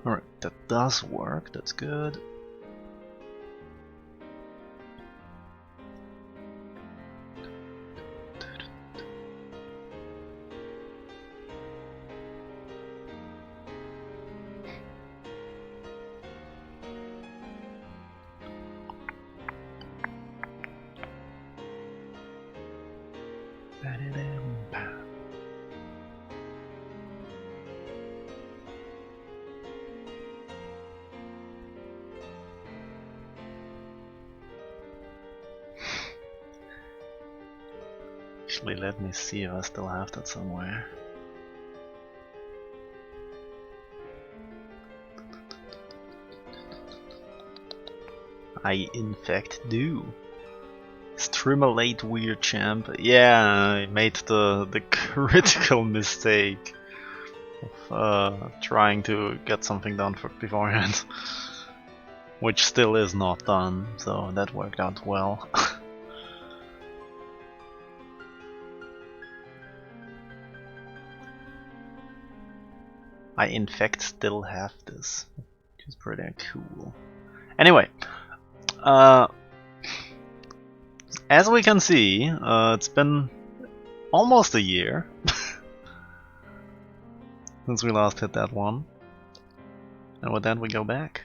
Alright, that does work, that's good. Actually, let me see if I still have that somewhere. I in fact do. Streamolate Weird Champ. Yeah, I made the critical mistake of trying to get something done beforehand. Which still is not done, so that worked out well. I in fact still have this, which is pretty cool. Anyway, as we can see, it's been almost a year since we last hit that one, and with that we go back.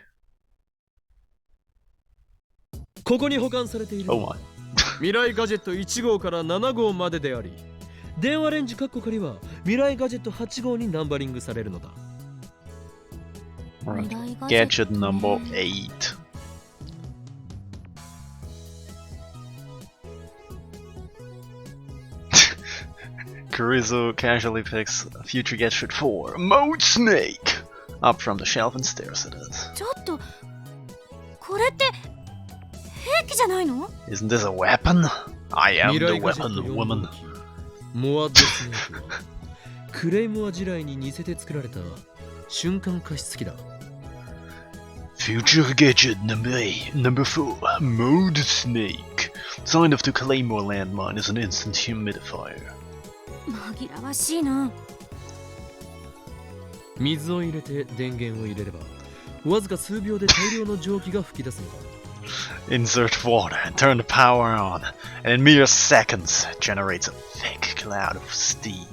Oh my. 未来ガジェット1号から7号までであり、電話レンジカッコ仮は未来ガジェット8号にナンバリングされるのだ。Gadget number 8. Carrizo casually picks future gadget 4, Mode Snake, up from the shelf and stares at it. ちょっと、これって兵器じゃないの? Isn't this a weapon? I am the weapon woman. モアドスネークはクレイモア地雷に似せて作られた瞬間加湿器だ。Future gadget number 4, Mode Snake. Signed off to Claymore landmine is an instant humidifier. 紛らわしいな。水を入れて電源を入れれば、わずか数秒で大量の蒸気が吹き出すのだ。Insert water and turn the power on, and in mere seconds generates a thick cloud of steam.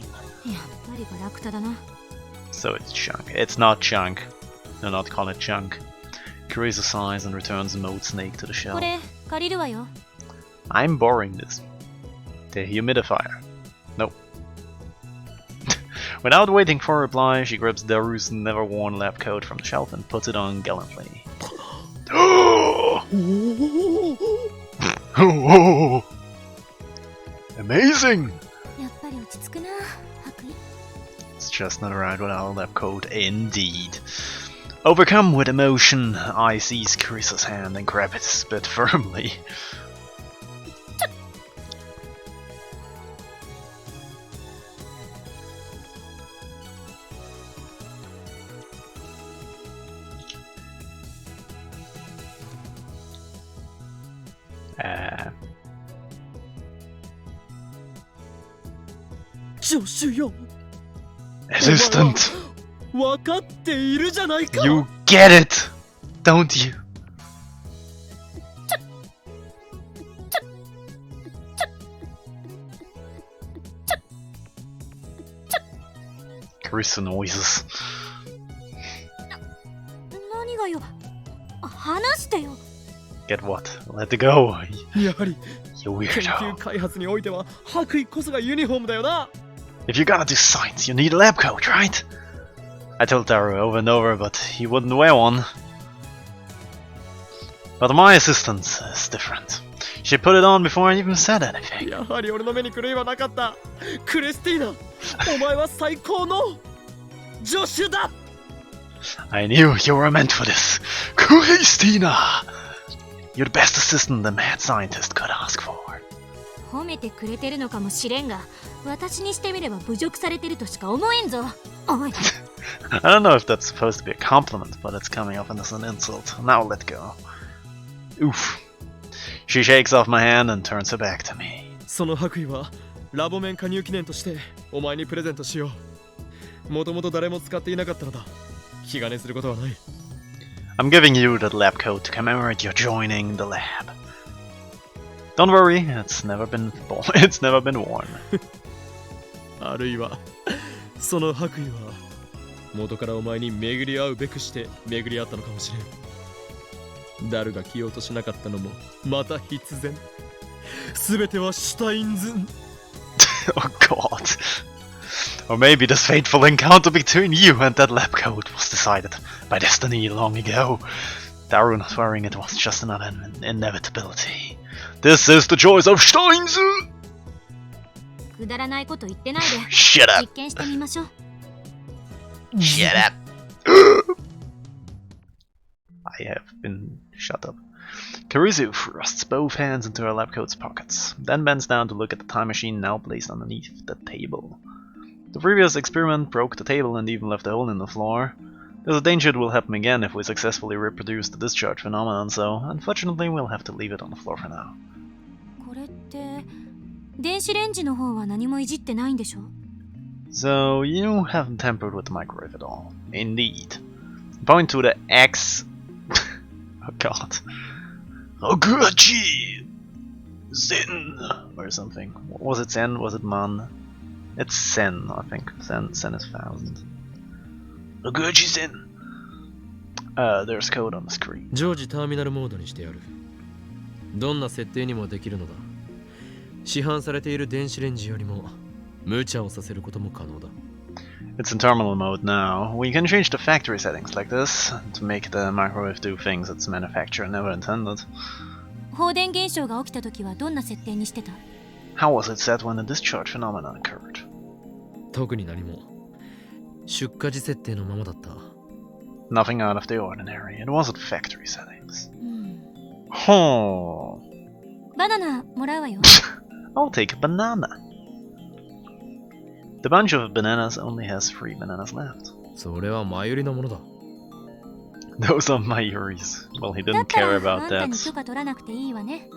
やっぱりガラクタだな。So it's junk. It's not junk. Do not call it junk. Carrizo sighs and returns the Mode Snake to the shelf. これ借りるわよ。I'm borrowing this. The humidifier. Nope. Without waiting for a reply, she grabs Daru's never-worn lab coat from the shelf and puts it on gallantly. Amazing! やっぱり落ち着くな、白衣。 It's just not right without a lab coat, indeed. Overcome with emotion, I seize Carrizo's hand and grab it a bit firmly. Assistant! わかっているじゃないか。 You get it! Don't you? Carrizo noises. 何がよ。話してよ。 Get what? Let it go. やはり You 研究 weirdo. 開発においては白衣こそがユニフォームだよな。 If you're gonna do science, you need a lab coat, right? I told Daru over and over, but he wouldn't wear one. But my assistant is different. She put it on before I even said anything. やはり俺の目に狂いはなかった。クリスティーナ、お前は最高の助手だ。 I knew you were meant for this. Christina! You're the best assistant the mad scientist could ask for. 褒めてくれてるのかもしれんが、私にしてみれば侮辱されてるとしか思えんぞ。おい。I don't know if that's supposed to be a compliment, but it's coming off as an insult. Now let go. Oof. She shakes off my hand and turns her back to me. その白衣はラボ面加入記念としてお前にプレゼントしよう。もともと誰も使っていなかったのだ。気兼ねすることはない。I'm giving you that lab coat to commemorate your joining the lab. Don't worry, it's never been worn. あるいはその白衣は元からお前に巡り合うべくして巡り合ったのかもしれん。ダルが着ようとしなかったのもまた必然。すべてはシュタインズ。Oh god. Or maybe this fateful encounter between you and that lab coat was decided by destiny long ago. Daru not wearing it was just another inevitability. This is the choice of Steins! くだらないこと言ってないで。 Shut up! 実験してみましょう。Shut up! I have been shut up. Karizu thrusts both hands into her lab coat's pockets, then bends down to look at the time machine now placed underneath the table. The previous experiment broke the table and even left a hole in the floor. There's a danger it will happen again if we successfully reproduce the discharge phenomenon, so unfortunately we'll have to leave it on the floor for now. これって電子レンジの方は何もいじってないんでしょ？ So you haven't tampered with the microwave at all. Indeed. Point to the X. Oh god. Oguchi! Zen! Or something. Was it Zen? Was it Man? It's Sen, I think. Sen is 1000. Oguchi Zen! There's code on the screen. 常時ターミナルモードにしてやる。どんな設定にもできるのだ。市販されている電子レンジよりも無茶をさせることも可能だ。It's in terminal mode now. We can change the factory settings like this to make the microwave do things its manufacturer never intended. 放電現象が起きた時はどんな設定にしてた？ How was it set when the discharge phenomenon occurred? 特に何も。出荷時設定のままだった。Nothing out of the ordinary. It was at factory settings. バナナもらうわよ。I'll take a banana. The bunch of bananas only has 3 bananas left. それは前売りのものだ。Those are Mayuri's. Well, he だ didn't ったら care あ about んたに that. 許可取らなくていいわね。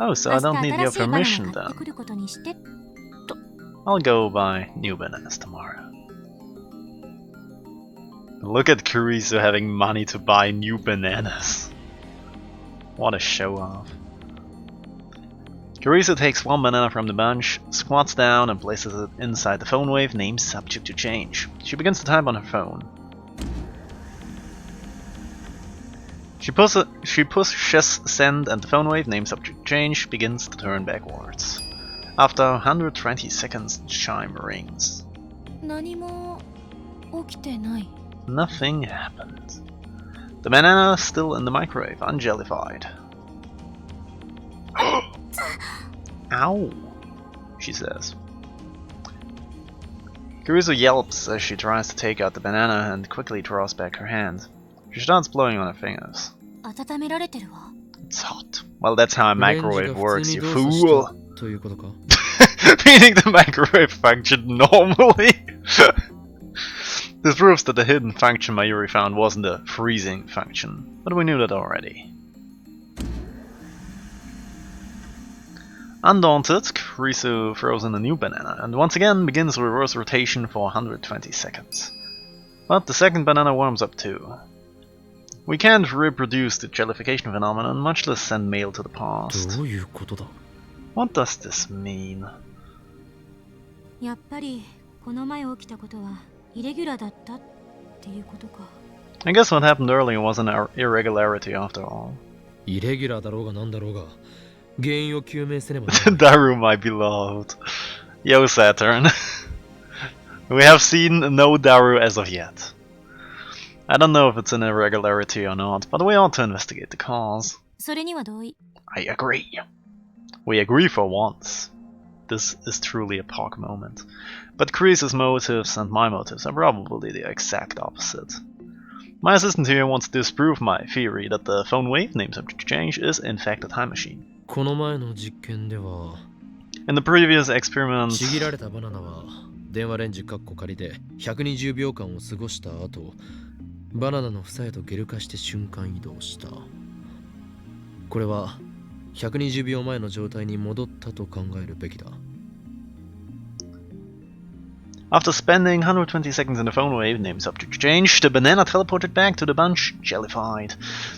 Oh, so I 明 don't 日 need 新 your しいバナナ permission 買って then. くることにして。 I'll go buy new bananas tomorrow. Look at Kurisu having money to buy new bananas. What a show off. Kurisu takes 1 banana from the bunch, squats down and places it inside the phone wave named Subject to Change. She begins to type on her phone. She pushes send and the phone wave named Subject to Change begins to turn backwards. After 120 seconds, the chime rings. 何も起きてない。 Nothing happened. The banana is still in the microwave, unjellified. Ow, she says. Kurisu yelps as she tries to take out the banana and quickly draws back her hand. She starts blowing on her fingers. 温められてるわ。 It's hot. Well, that's how a レンジが microwave 普 works, 通に you 動作した fool! ということか。 Meaning the microwave functioned normally! This proves that the hidden function Mayuri found wasn't a freezing function, but we knew that already. Undaunted, Kurisu throws in a new banana and once again begins reverse rotation for 120 seconds. But the second banana warms up too. We can't reproduce the jellification phenomenon, much less send mail to the past. どういうことだ？ What does this mean? やっぱりこの前起きたことはイレギュラーだったっていうことか。 I guess what happened earlier was an irregularity after all. イレギュラーだろうがなんだろうが原因を究明せねばならない。Daru, my beloved. Yo, Saturn. We have seen no Daru as of yet. I don't know if it's an irregularity or not, but we ought to investigate the cause. それには同意。 I agree. We agree for once. This is truly a POC moment. But Kreese's motives and my motives are probably the exact opposite. My assistant here wants to disprove my theory that the phone wave named Subject to Change is in fact a time machine. この前の実験では In the previous experiment, ちぎられたバナナは電話レンジカッコ仮で120秒間を過ごした後、バナナの房へとゲル化して瞬間移動した。これは120秒前の状態に戻ったと考えるべきだ。after spending 120 seconds in the phone wave, name subject changed, the banana teleported back to the bunch, jellified.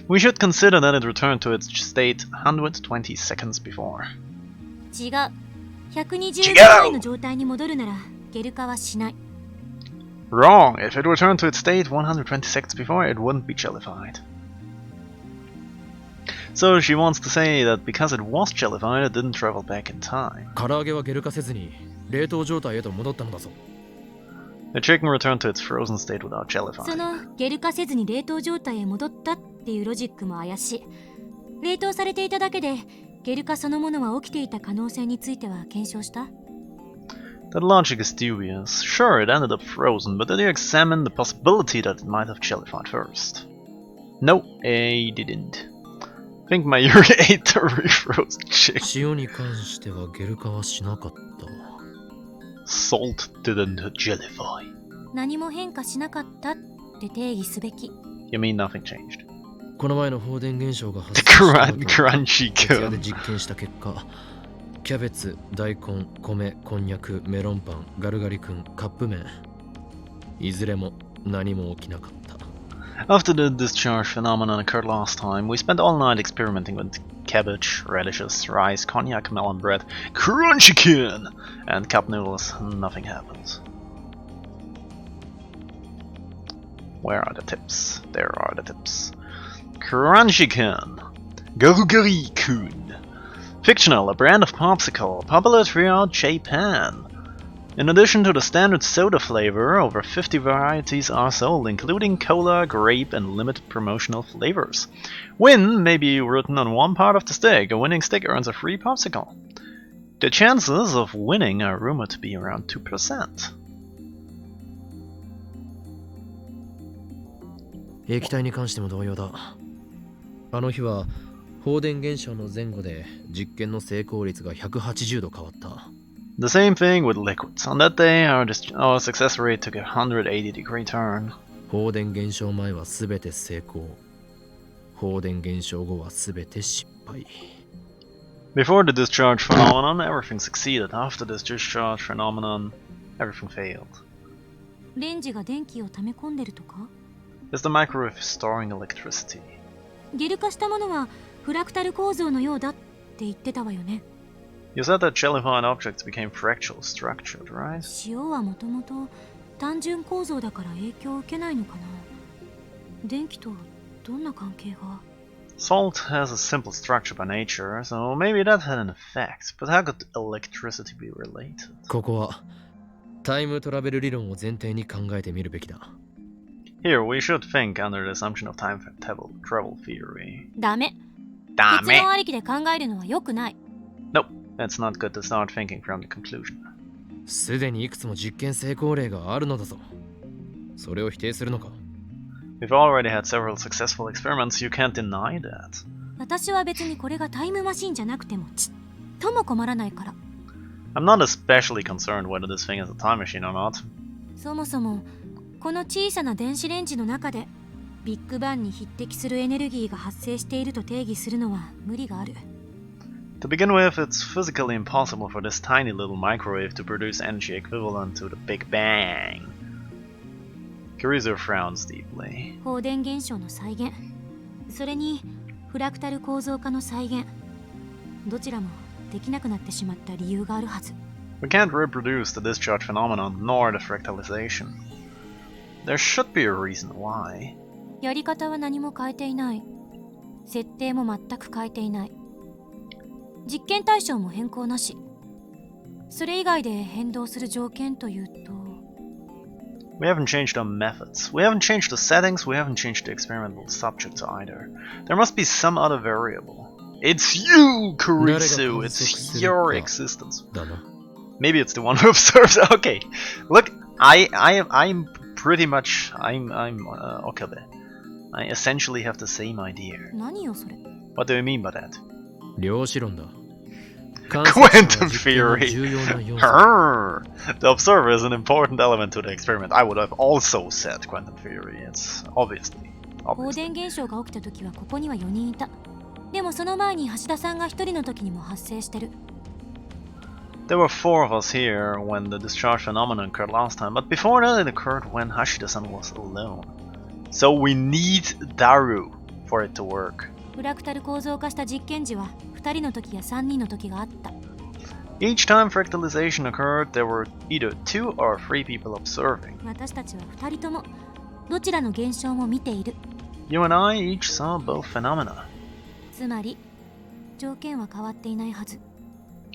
We should consider that it returned to its state 120 seconds before. 違う。120秒前の状態に戻るならゲル化はしない。Wrong! If it returned to its state 120 seconds before, it wouldn't be jellified. So she wants to say that because it was jellified, it didn't travel back in time. 唐揚げはゲル化せずに冷凍状態へと戻ったのだぞ。The chicken returned to its frozen state without そ jellified. のゲル化せずに冷凍状態へ戻ったっていうロジックも怪しい。冷凍されていただけでゲル化そのものは起きていた可能性については検証した？ That logic is dubious. Sure, it ended up frozen, but did you examine the possibility that it might have jellified first? No, I didn't. I think my Yuri ate the refrozen chicken. 塩に関してはゲル化はしなかった。Salt didn't jellify. 何も変化しなかったって定義すべき。 You mean nothing changed? この前の放電現象が発生した後、 Crunchy 徹夜で gun. 実験した結果、キャベツ、大根、米、こんにゃく、メロンパン、ガルガリ君、カップ麺、いずれも何も起きなかった。 After the discharge phenomenon occurred last time, we spent all night experimenting with cabbage, radishes, rice, cognac, melon bread, crunchy chicken, and cup noodles. Nothing happened. Where are the tips? There are the tips. Crunchy-kun. Garugari-kun. Fictional, a brand of popsicle, popular throughout Japan. In addition to the standard soda flavor, over 50 varieties are sold, including cola, grape, and limited promotional flavors. Win may be written on one part of the stick. A winning stick earns a free popsicle. The chances of winning are rumored to be around 2%. 液体に関しても同様だ。あの日は放電現象の前後で実験の成功率が180度変わった。The same thing with liquids. On that day, our success rate took a 180-degree turn. 放電現象前はすべて成功。放電現象後はすべて失敗。Before the discharge phenomenon, everything succeeded. After the discharge phenomenon, everything failed. レンジが電気を溜め込んでるとか？ Is the microwave storing electricity? ゲル化したものはフラクタル構造のようだって言ってたわよね。You said that jellified objects became fractal structured, right? 塩はもともと単純構造だから影響を受けないのかな。電気とどんな関係が？ Salt has a simple structure by nature, so maybe that had an effect. But how could electricity be related? ここはタイムトラベル理論を前提に考えてみるべきだ。Here, we should think under the assumption of time travel theory. ダメ。結論ありきで考えるのは良くない。Nope, that's not good to start thinking from the conclusion. すでにいくつも実験成功例があるのだぞ。それを否定するのか？ We've already had several successful experiments, you can't deny that. 私は別にこれがタイムマシンじゃなくてもちっとも困らないから。I'm not especially concerned whether this thing is a time machine or not. そもそもこの小さな電子レンジの中でビッグバンに匹敵するエネルギーが発生していると定義するのは無理がある。To begin with, it's physically impossible for this tiny little microwave to produce energy equivalent to the Big Bang. Kirizo frowns deeply. 放電現象の再現、それにフラクタル構造化の再現、どちらもできなくなってしまった理由があるはず。We can't reproduce the discharge phenomenon nor the fractalization. There should be a reason why. やり方は何も変えていない。設定も全く変えていない。実験対象も変更なし。それ以外で変動する条件というと、 We haven't changed our methods. We haven't changed the settings. We haven't changed the experimental subjects either. There must be some other variable. It's you, Kurisu. It's your existence. Maybe it's the one who observes. Okay, look, I'm pretty much Okabe. I essentially have the same idea. 何よそれ。 What do you mean by that? 量子論だ。Quantum theory! Her. The observer is an important element to the experiment. I would have also said quantum theory. It's obviously. 放電現象が起きた時はここには4人いた。でもその前に橋田さんが1人の時にも発生してる。There were 4 of us here when the discharge phenomenon occurred last time, but before that it occurred when Hashida-san was alone. So we need Daru for it to work. フラクタル構造化した実験時は2人の時や3人の時があった。Each time fractalization occurred, there were either 2 or 3 people observing. 私たちは2人ともどちらの現象も見ている。You and I each saw both phenomena. つまり条件は変わっていないはず。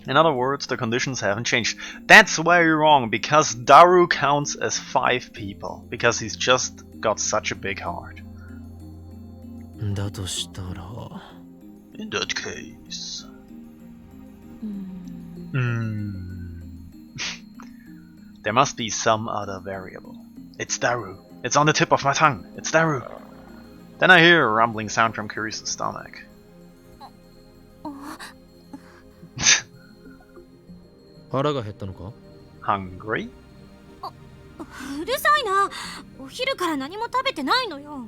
In other words, the conditions haven't changed. That's very wrong, because Daru counts as 5 people, because he's just got such a big heart. だとしたら In that case... There must be some other variable. It's Daru. It's on the tip of my tongue. It's Daru. Then I hear a rumbling sound from Kurisa's stomach. 腹が減ったのか Hungry? うるさいな。お昼から何も食べてないのよ。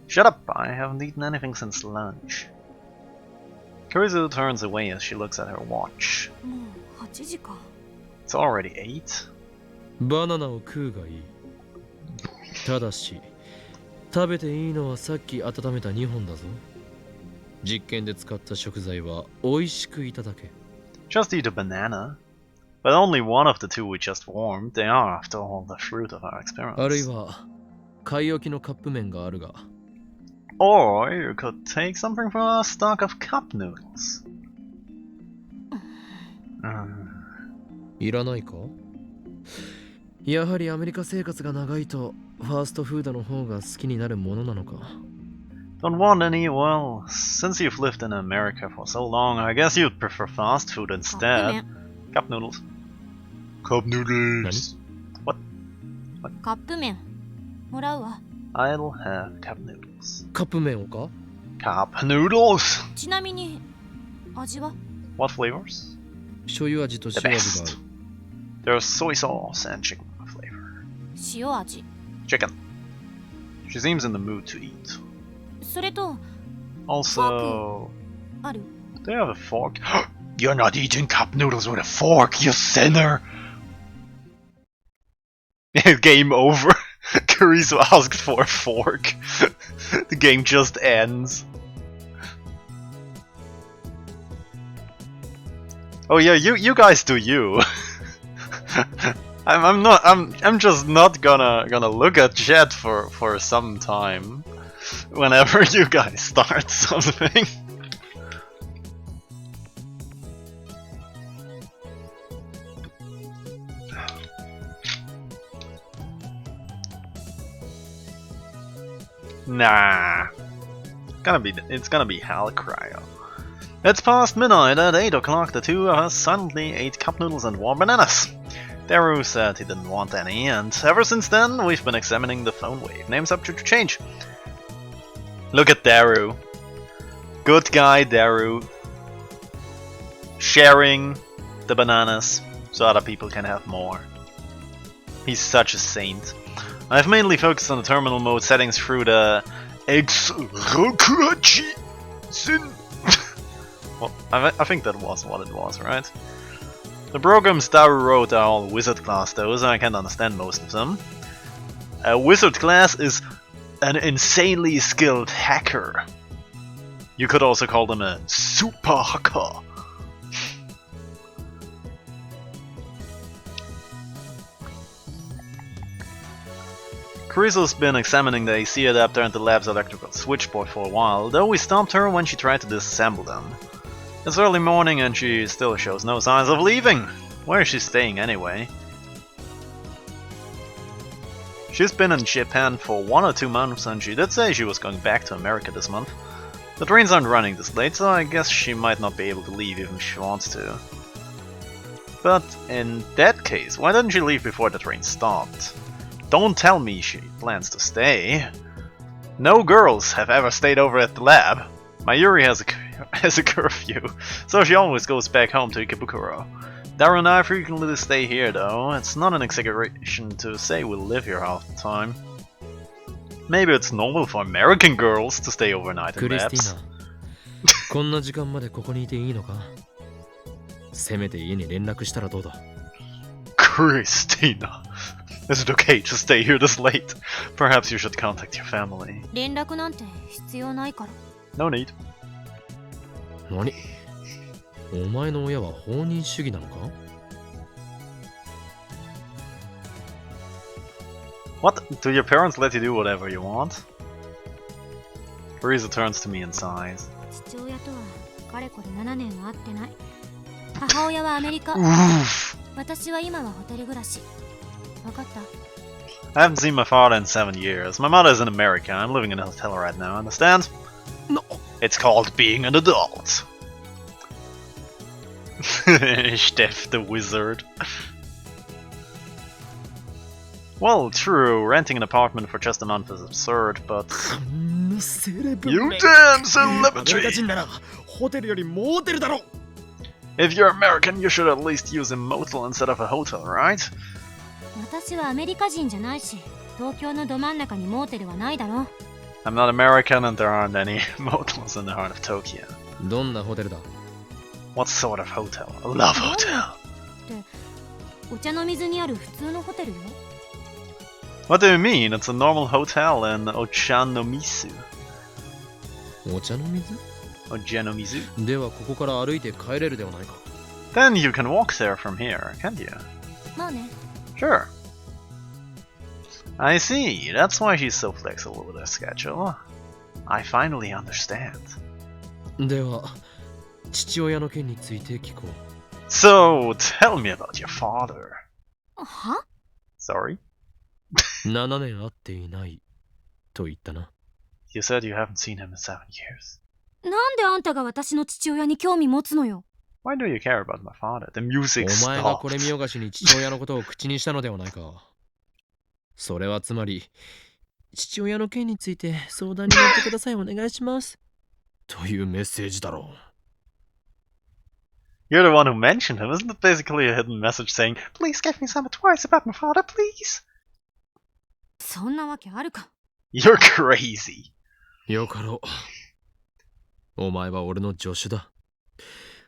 Shut up! I haven't eaten anything since lunch. Kurisu turns away as she looks at her watch. もう8時か。It's already 8? バナナを食うがいい。ただし、食べていいのはさっき温めた2本だぞ。実験で使った食材は美味しくいただけ。Just eat a banana. But only one of the 2 we just warmed. They are, after all, the fruit of our experiments. あるいは、買い置きのカップ麺があるが。Or you could take something from our stock of cup noodles. いらないか？やはりアメリカ生活が長いとファーストフードの方が好きになるものなのか。Don't want any? Well, since you've lived in America for so long, I guess you'd prefer fast food instead. Cup noodles. Cup noodles. What? カップ麺もらうわ。I'll have cup noodles. カップ麺をか？ Cup noodles! ちなみに味は？ What flavors? 醤油味と The 塩味があ best. る。 There's soy sauce and chicken flavor. 塩味。Chicken. She seems in the mood to eat. それと Also, ある。 they have a fork. You're not eating cup noodles with a fork, you sinner! Game over. Kurisu asked for a fork. The game just ends. Oh yeah, you guys do you. I'm just not gonna look at chat for some time whenever you guys start something. Nah. It's gonna be hell cryo. It's past midnight. At 8 o'clock, the 2 of us silently ate cup noodles and warm bananas. Daru said he didn't want any, and ever since then, we've been examining the phone wave. Name's subject to change. Look at Daru. Good guy, Daru. Sharing the bananas so other people can have more. He's such a saint. I've mainly focused on the terminal mode settings through the well, I think that was what it was, right? The programs Daru wrote are all wizard class though, so I can't understand most of them. A wizard class is an insanely skilled hacker. You could also call them a super hacker. Kuriso's been examining the AC adapter and the lab's electrical switchboard for a while, though we stopped her when she tried to disassemble them. It's early morning and she still shows no signs of leaving. Where is she staying anyway? She's been in Japan for 1 or 2 months and she did say she was going back to America this month. The trains aren't running this late, so I guess she might not be able to leave even if she wants to. But in that case, why didn't she leave before the train stopped? Don't tell me she plans to stay. No girls have ever stayed over at the lab. Mayuri has has a curfew, so she always goes back home to Ikebukuro. Daru and I frequently stay here though. It's not an exaggeration to say we live here half the time. Maybe it's normal for American girls to stay overnight in Labs. こんな時間までここにいていいのか？せめて家に連絡したらどうだ？ Christina, is it okay to stay here this late? Perhaps you should contact your family. 連絡なんて必要ないから。No need. 何？お前の親は放任主義なのか？ What? Do your parents let you do whatever you want? Teresa turns to me and sighs. 父親とはかれこれ7年は会ってない。母親はアメリカ。私は今はホテル暮らし。わかった？ I haven't seen my father in 7 years. My mother is in America. I'm living in a hotel right now, understand? No. It's called being an adult. Steff the wizard. Well, true, renting an apartment for just a month is absurd, but... You damn celebrity! If you're American, you should at least use a motel instead of a hotel, right? 私はアメリカ人じゃないし、東京のど真ん中にモーテルはないだろ。I'm not American and there aren't any motels in the heart of Tokyo. どんなホテルだ？ What sort of hotel? A love hotel. ってお茶の水にある普通のホテルよ。What do you mean? It's a normal hotel in Ochanomizu. お茶の水？ Ochanomizu? ではここから歩いて帰れるではないか。 Then you can walk there from here, can't you? まあね。Sure. I see. That's why she's so flexible with her schedule. I finally understand. では、父親の件について聞こう。So, tell me about your father. は？ Sorry? 7年会っていないと言ったな。You said you haven't seen him in 7 years. なんであんたが私の父親に興味持つのよ。Why do you care about my father? The music お前が stopped. これ見よがしに父親のことを口にしたのではないか。それはつまり、父親の件について相談に乗ってくださいお願いします。というメッセージだろう。 You're the one who mentioned him. Isn't it basically a hidden message saying, Please give me some advice about my father, please? そんなわけあるか。 You're crazy. よかろう。お前は俺の助手だ。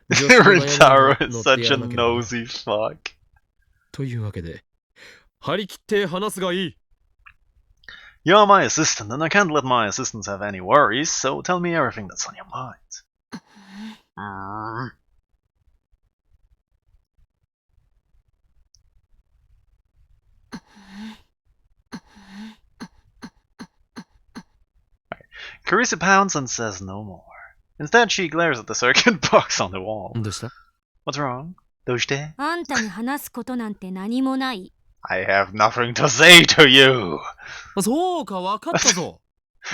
Rintaro is such a nosy fuck. というわけで、張り切って話すがいい。You're my assistant, and I can't let my assistants have any worries, so tell me everything that's on your mind. Carissa pounds and says no more. Instead, she glares at the circuit box on the wall. どうした？ What's wrong? どうして？あんたに話すことなんて何もない。I have nothing to say to you. そうか、わかったぞ。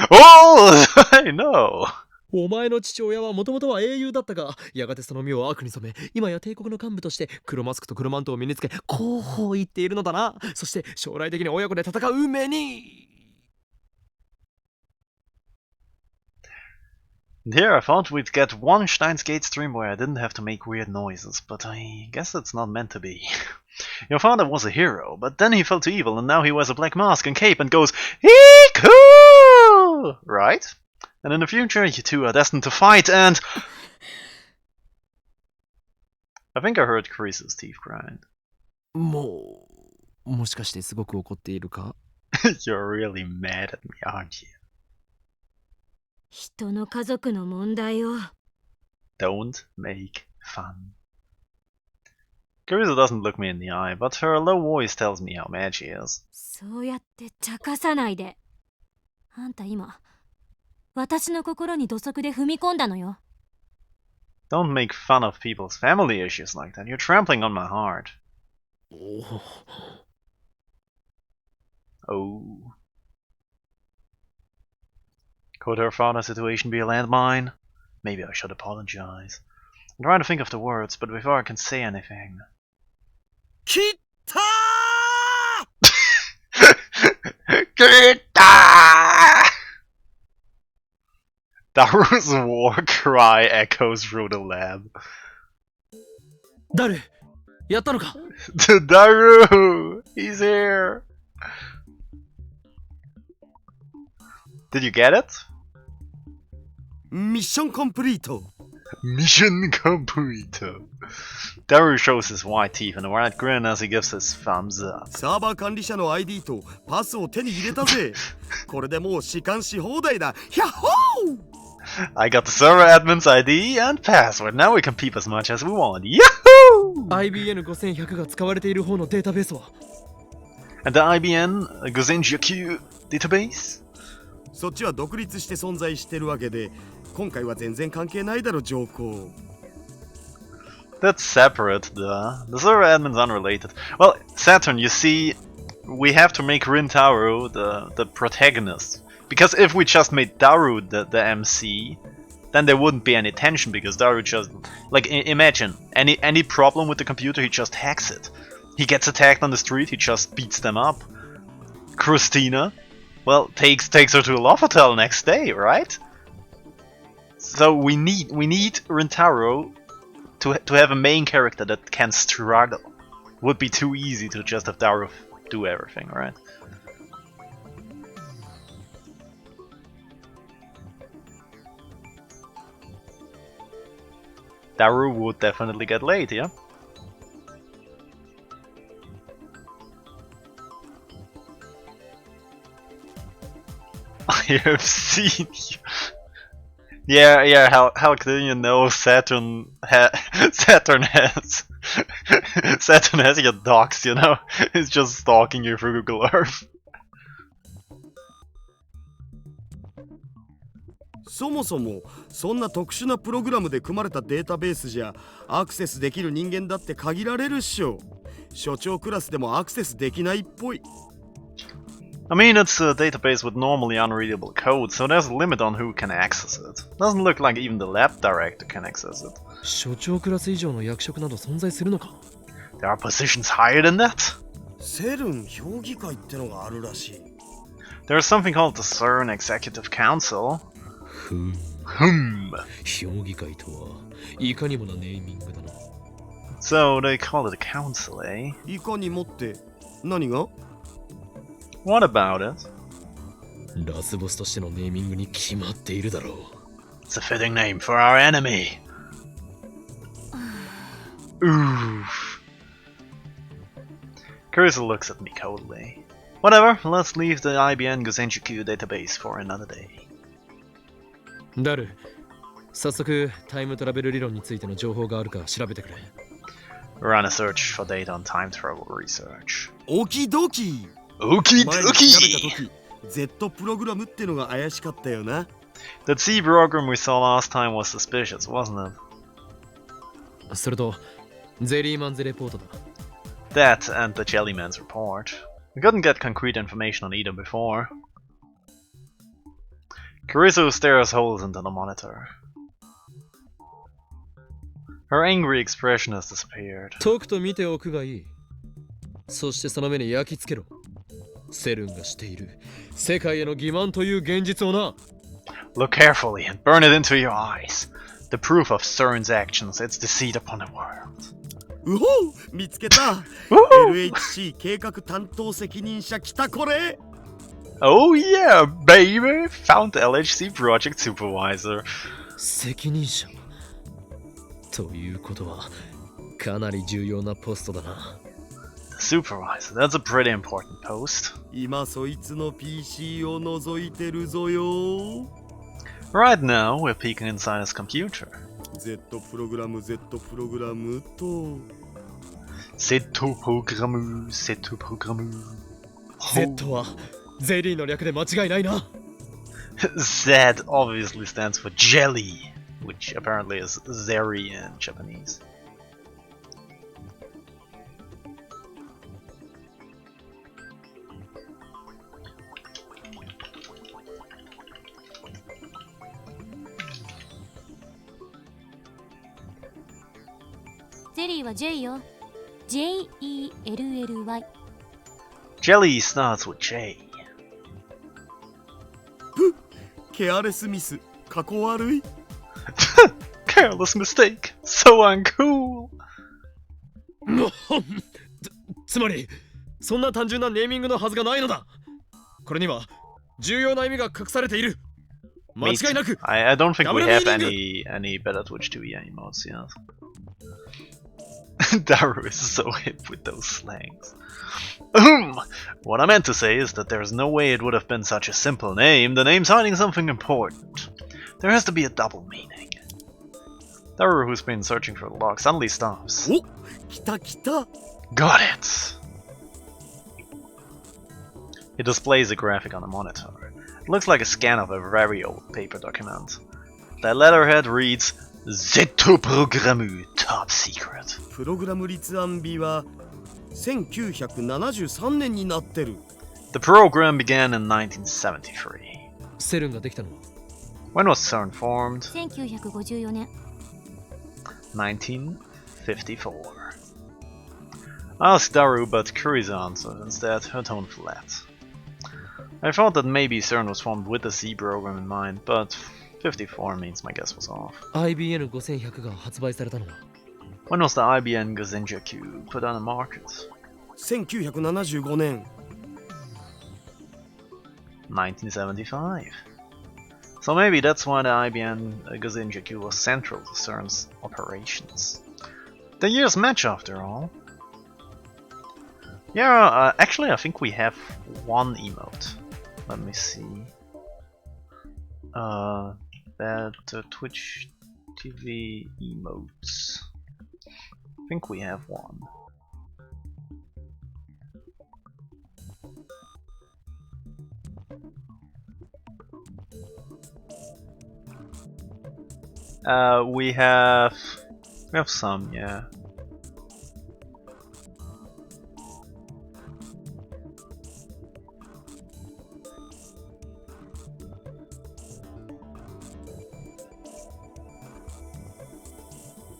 Oh, I know. お前の父親はもともとは英雄だったが、やがてその身を悪に染め、今や帝国の幹部として黒マスクと黒マントを身につけ、こう言っているのだな。そして将来的に親子で戦う目に。Here, I thought we'd get one Steins Gate stream where I didn't have to make weird noises, but I guess it's not meant to be. Your father was a hero, but then he fell to evil and now he wears a black mask and cape and goes, Iku! Right? And in the future, you two are destined to fight and... I think I heard Carissa's teeth grind. もしかしてすごく怒っているか？ You're really mad at me, aren't you? 人の家族の問題を。 Don't make fun. Carissa doesn't look me in the eye, but her low voice tells me how mad she is. そうやって茶化さないで。あんた今、私の心に土足で踏み込んだのよ。Don't make fun of people's family issues like that. You're trampling on my heart. Oh. Could her father's situation be a landmine? Maybe I should apologize. I'm trying to think of the words, but before I can say anything... Kita! Kita! Daru's war cry echoes through the lab. ダル、やったのか？ Daru! He's here! Did you get it? ミッションコンプリート。 Mission complete. Daru shows his white teeth and a wide grin as he gives his thumbs up. サーバー管理者の ID とパスを手に入れたぜ。これでもう弛緩し放題だ。ヒャッホー I got the server admin's ID and password. Now we can peep as much as we want. Yahoo! IBN5100 が使われている方のデータベースは And the IBN Gozenjaku database? そっちは独立して存在してるわけで、今回は全然関係ないだろ、上皇。That's separate, the server admin's unrelated. Well, Saturn, you see, we have to make Rintaru the protagonist. Because if we just made Daru the MC, then there wouldn't be any tension because Daru just... Like, imagine, any problem with the computer, he just hacks it. He gets attacked on the street, he just beats them up. Christina, well, takes her to a love hotel next day, right? So we need Rintaro to have a main character that can struggle. Would be too easy to just have Daru do everything, right? Daru would definitely get laid, yeah? I have seen you. Yeah, how can you know Saturn Saturn has Saturn has your docs, you know? It's just stalking you through Google Earth. そもそもそんな特殊なプログラムで組まれたデータベースじゃアクセスできる人間だって限られるっしょ。所長クラスでもアクセスできないっぽい。I mean, it's a database with normally unreadable code, so there's a limit on who can access it. Doesn't look like even the lab director can access it. 所長クラス以上の役職など存在するのか？ There are positions higher than that? セルン評議会ってのがあるらしい。There's something called the CERN Executive Council. ふん。 評議会とはいかにもなネーミングだな。 So they call it a council, eh? いかにもって何が？ What about it? ラスボスとしてのネーミングに決まっているだろう。 It's a fitting name for our enemy. Oof. Carissa looks at me coldly. Whatever, let's leave the IBN Gozenjaku database for another day. ダル、早速タイムトラベル理論についての情報があるか調べてくれ。 Run a search for data on time travel research. オキドキ Okie 前に調べた dokie! 時 Z プログラムってのが怪しかったよな。 That C program we saw last time was suspicious, wasn't it? それとゼリーマンズレポートだ。 That and the Jellyman's report. We couldn't get concrete information on either before. Carissa stares holes into the monitor. Her angry expression has disappeared. とくと見ておくがいい。そしてその目に焼き付けろ。セルンがしている世界への欺瞞という現実をな。 Look carefully and burn it into your eyes. The proof of CERN's actions, its deceit upon the world. うほう見つけた Woohoo! LHC 計画担当責任者来たこれ Oh yeah, baby! Found the LHC project supervisor. 責任者ということはかなり重要なポストだな。 The supervisor, that's a pretty important post. 今そいつの PC を覗いてるぞよ Right now, we're peeking inside his computer. Z プログラム Z プログラムと C'est tout programme, c'est tout programme. Z はゼリーの略で間違いないな。 Z obviously stands for jelly, which apparently is zeri in Japanese. Jelly は J よ。Jelly。 Jelly starts with J. ケアレスミスかこ悪い。Careless mistake. So uncool. つまりそんな単純なネーミングのはずがないのだ。これには重要な意味が隠されている。間違いなく。I don't think we have any better Twitch TV emotes yet. Daru is so hip with those slangs. What I meant to say is that there's no way it would have been such a simple name. The name's hiding something important. There has to be a double meaning. Daru, who's been searching for the log, suddenly stops. お、来た来た。 Got it! It displays a graphic on the monitor. It looks like a scan of a very old paper document. The letterhead reads Z Programmu Top Secret. プログラム立案日は1973年になってる。 The program began in 1973. セルンができたのは When was CERN formed? 1954年。 1954. I asked Daru, but Kuri's answered instead, her tone flat. I thought that maybe CERN was formed with the C program in mind, but 54 means my guess was off. IBN5100 が発売されたのは When was the IBM Gazinja Q put on the market? 1975年。 1975. So maybe that's why the IBM Gazinja Q was central to CERN's operations. The years match after all. Yeah, actually I think we have one emote. Let me see. That Twitch TV emotes. I think we have one. We have some, yeah.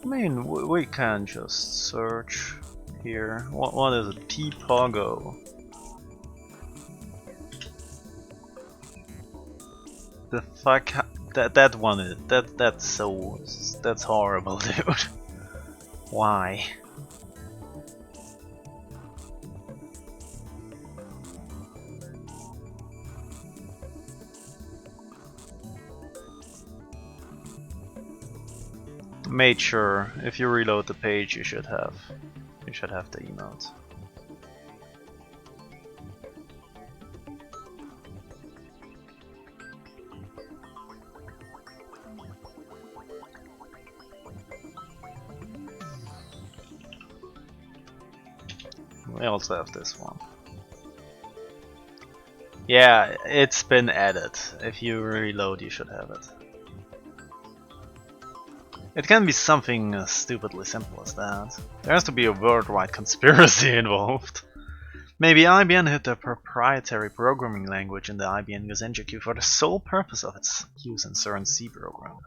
I mean, we can just search here. What is it? T-Pogo. The fuck? That one is that's horrible, dude. Why? Made sure if you reload the page, you should have the emote. We also have this one. Yeah, it's been added. If you reload, you should have it. It can be something as stupidly simple as that. There has to be a worldwide conspiracy involved. Maybe IBM hid their proprietary programming language in the IBM Gazinja for the sole purpose of its use in CERN's C program.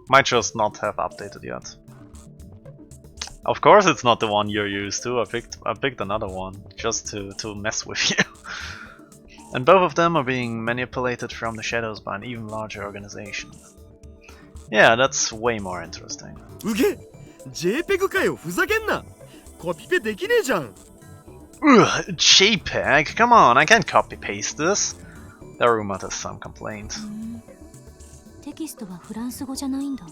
Might just not have updated yet. Of course it's not the one you're used to. I picked another one just to mess with you. And both of them are being manipulated from the shadows by an even larger organization. Yeah, that's way more interesting. うげ JPEG かよ、ふざけんな。コピペできねえじゃん。 Ugh, JPEG? Come on, I can't copy paste this. Daru mutters some complaint. テキストはフランス語じゃないんだ。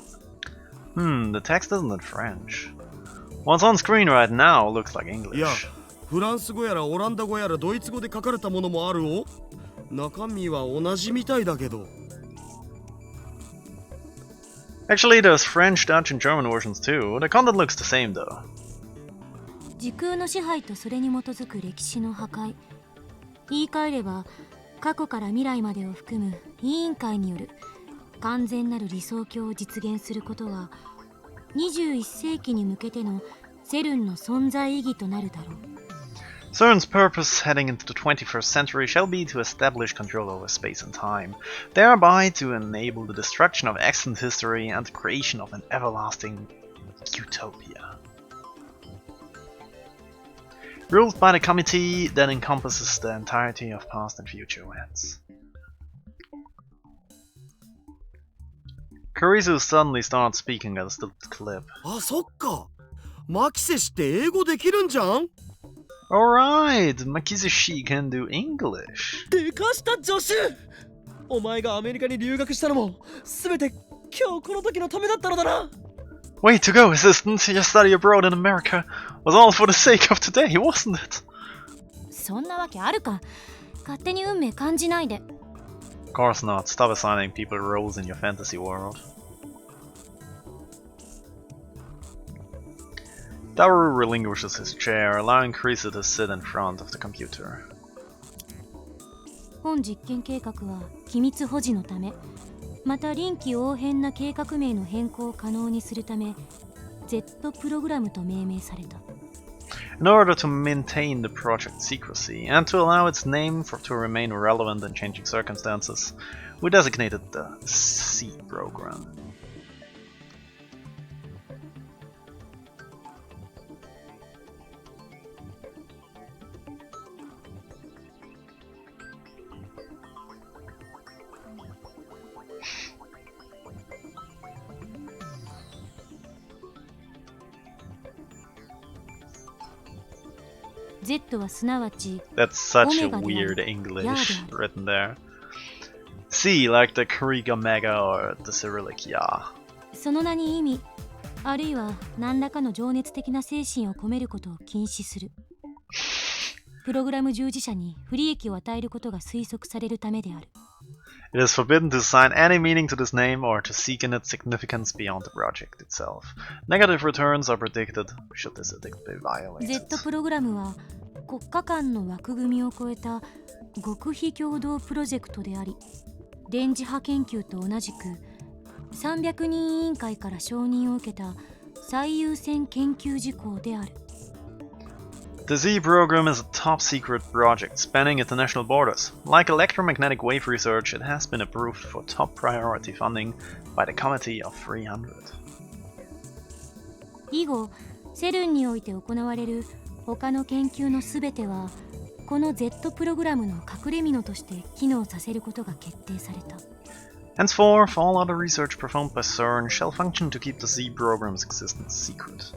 The text isn't in French. What's on screen right now looks like English. いや、フランス語やらオランダ語やらドイツ語で書かれたものもあるお。中身は同じみたいだけど。 Actually, there's French, Dutch, and German versions too. The content looks the same though. 時空の支配とそれに基づく歴史の破壊。言い換えれば、過去から未来までを含む委員会による完全なる理想郷を実現することは、21世紀に向けてのセルンの存在意義となるだろう。 CERN's purpose heading into the 21st century shall be to establish control over space and time, thereby to enable the destruction of extant history and the creation of an everlasting utopia. Ruled by the committee that encompasses the entirety of past and future events. Kurisu suddenly starts speaking at a stupid clip. あ、そっか。マキセ氏って英語できるんじゃん？ Alright, Makizushi can do English. でかした助手。お前がアメリカに留学したのも全て今日この時のためだったのだな。Way to go, assistant. Your study abroad in America was all for the sake of today, wasn't it? そんなわけあるか。勝手に運命感じないで。 Of course not. Stop assigning people roles in your fantasy world. Daru relinquishes his chair, allowing Krisa to sit in front of the computer. 本実験計画は機密保持のため、また臨機応変な計画名の変更を可能にするため Z プログラムと命名された。 In order to maintain the project's secrecy and to allow its name to remain relevant in changing circumstances, we designated the C program. Z はすなわち That's such a Omega weird de English Ya de. written there. C, like the Greek Omega or the Cyrillic Ya. その名に意味あるいは何らかの情熱的な精神を込めることを禁止する。プログラム従事者に不利益を与えることが推測されるためである。 It is forbidden to assign any meaning to this name or to seek in its significance beyond the project itself. Negative returns are predicted should this edict be violated. Z プログラムは国家間の枠組みを超えた極秘共同プロジェクトであり、電磁波研究と同じく300人委員会から承認を受けた最優先研究事項である。 The Z program is a top-secret project spanning international borders. Like electromagnetic wave research, it has been approved for top priority funding by the Committee of 300. 以後、セルンにおいて行われる他の研究のすべては、この Z プログラムの隠れ蓑として機能させることが決定された。 Henceforth, all other research performed by CERN shall function to keep the Z program's existence secret.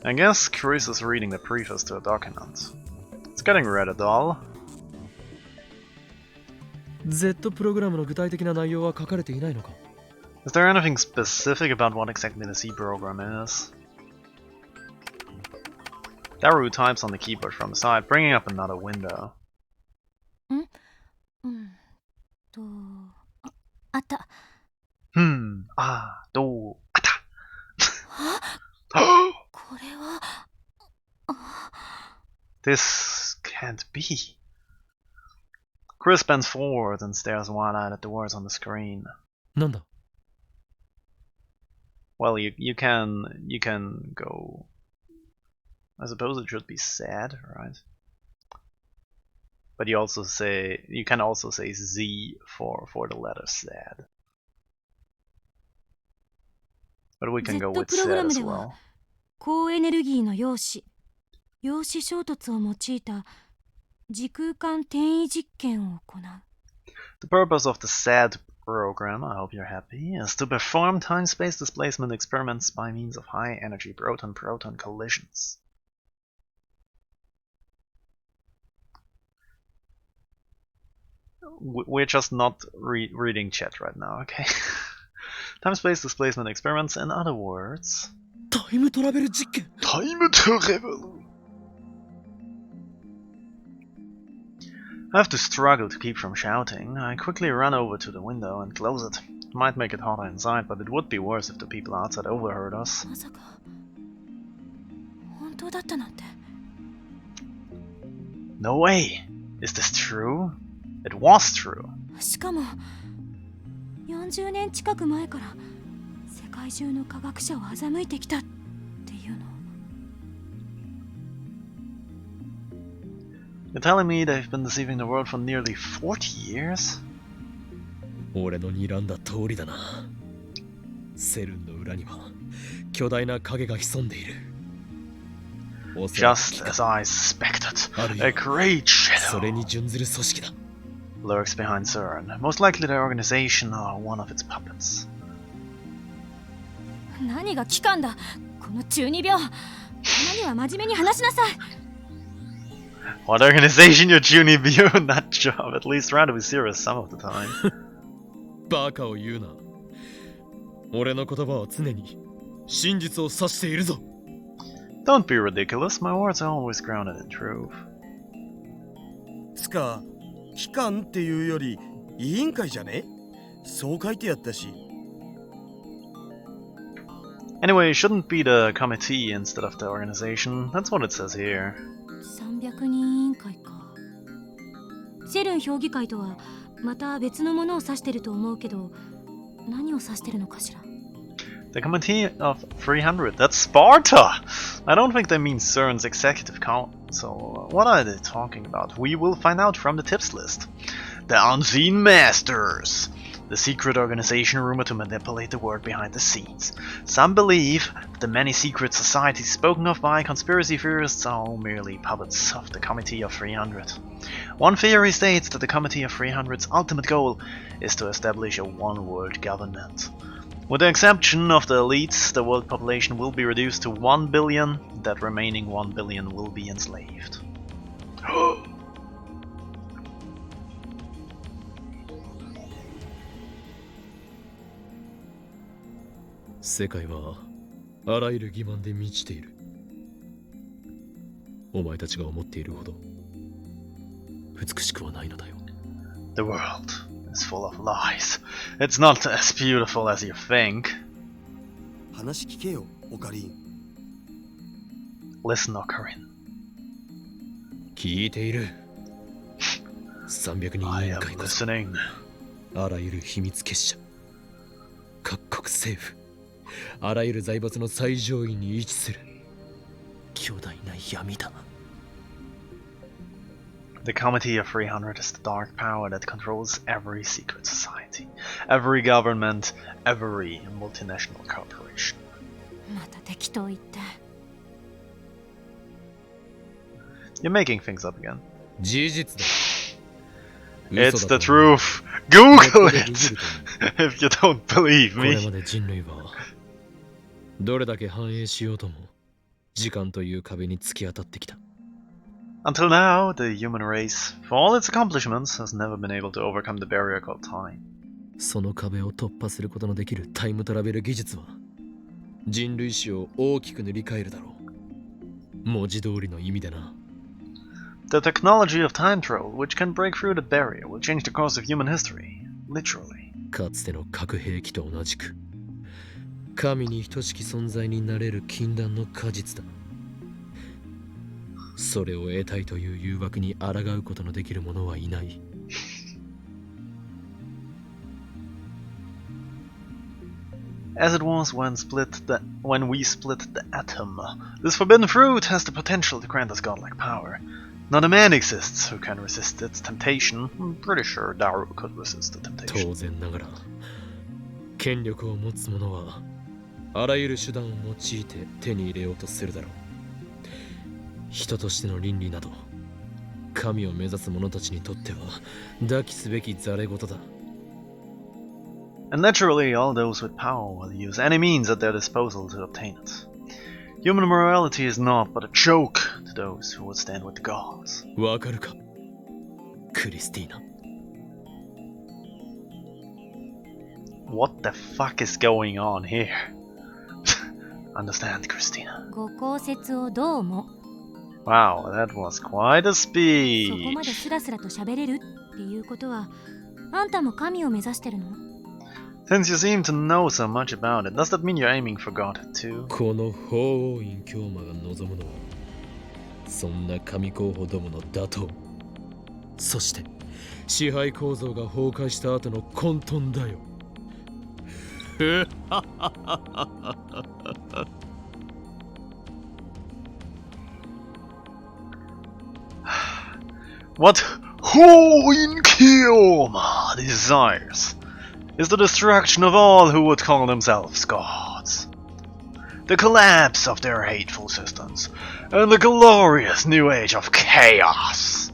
I guess Chris is reading the preface to a document. It's getting rather dull. Z プログラムの具体的な内容は書かれていないのか。 Is there anything specific about what exactly the Z program is? Daru types on the keyboard from the side, bringing up another window. あった。どうあった。これは。This can't be. Chris bends forward and stares wide-eyed at the words on the screen. なんだ。 Well, you can go. I suppose it should be sad, right? But you can also say Z for the letter sad. But we can go with Z プログラ sad ム as では well. 高エネルギーの陽子衝突を用いた時空間転移実験を行う。 The purpose of the SAD program, I hope you're happy, is to perform time-space displacement experiments by means of high-energy proton-proton collisions. We're just not reading chat right now, okay? Time-space displacement experiments, in other words... タイムトラベル実験。 Time travel! I have to struggle to keep from shouting. I quickly run over to the window and close it. It might make it hotter inside, but it would be worse if the people outside overheard us. まさか本当だったなんて。 No way! Is this true? It was true. しかも40年近く前から世界中の科学者を欺いてきたっていうの。 You're telling me they've been deceiving the world for nearly 40 years? 俺の睨んだ通りだな。セルンの裏には巨大な影が潜んでいる。Just as I suspected, あるい a は great それ shadow に準ずる組織だ。 lurks behind CERN. Most likely the organization or one of its puppets. 何が機関だ、この中二病。たまには真面目に話しなさい。 What organization you're tuning beyond that job? At least try to be serious some of the time. バカを言うな。俺の言葉は常に真実を指しているぞ。 Don't be ridiculous. My words are always grounded in truth. つか機関っていうより委員会じゃね？そう書いてあったし。 Anyway, it shouldn't be the committee instead of the organization. That's what it says here. 300人委員会か。セルン評議会とはまた別のものを指してると思うけど、何を指してるのかしら。 The Committee of 300. That's Sparta! I don't think they mean CERN's executive council. What are they talking about? We will find out from the tips list. The Unseen Masters. The secret organization rumored to manipulate the world behind the scenes. Some believe the many secret societies spoken of by conspiracy theorists are all merely puppets of the Committee of 300. One theory states that the Committee of 300's ultimate goal is to establish a one-world government. With the exception of the elites, the world population will be reduced to 1 billion. That remaining 1 billion will be enslaved. 世界はあらゆる欺瞞で満ちている。お前たちが思っているほど美しくはないのだよ。 The world is full of lies. It's not as beautiful as you think. 話聞けよ、オカリン。 Listen, Ocarina. 聞いている。300人 I 委員 am 会こそ listening. あらゆる秘密結社、各国政府、あらゆる財閥の最上位に位置する巨大な闇だ。 The Committee of 300 is the dark power that controls every secret society, every government, every multinational corporation. また適当言って。 You're making things up again. 事実だ。 It's the truth. Google it if you don't believe これ me. まで人類はどれだけ繁栄しようとも時間という壁に突き当たってきた。 Until now, the human race, for all its accomplishments, has never been able to overcome the barrier called time. その壁を突破することのできるタイムトラベル技術は人類史を大きく塗り替えるだろう。文字通りの意味でな。 The technology of time travel, which can break through the barrier, will change the course of human history. Literally. かつての核兵器と同じく神に等しき存在になれる禁断の果実だ。それを得たいという誘惑に抗うことのできる者はいない。 As it was when we split the atom, this forbidden fruit has the potential to grant us godlike power. Not a man exists who can resist its temptation. I'm pretty sure Daru could resist the temptation. 当然ながら権力を持つ者はあらゆる手段を用いて手に入れようとするだろう。人としての倫理など神を目指す者たちにとっては抱きすべきざれ言だ。 And naturally, all those with power will use any means at their disposal to obtain it. Human morality is naught but a joke to those who would stand with the gods. わかるかクリスティーナ。 What the fuck is going on here? Understand, Christina. ご公説をどうも。 Wow, that was quite a そこまで speech. スラスラと喋れるっていうことは、あんたも神を目指してるの？ Since you seem to know so much about it, does that mean you're aiming for God too? この法王院教魔が望むのはそんな神候補どもの打倒、そして支配構造が崩壊した後の混沌だよ。What Hoin Kyoma desires is the destruction of all who would call themselves gods. the collapse of their hateful systems, and the glorious new age of chaos.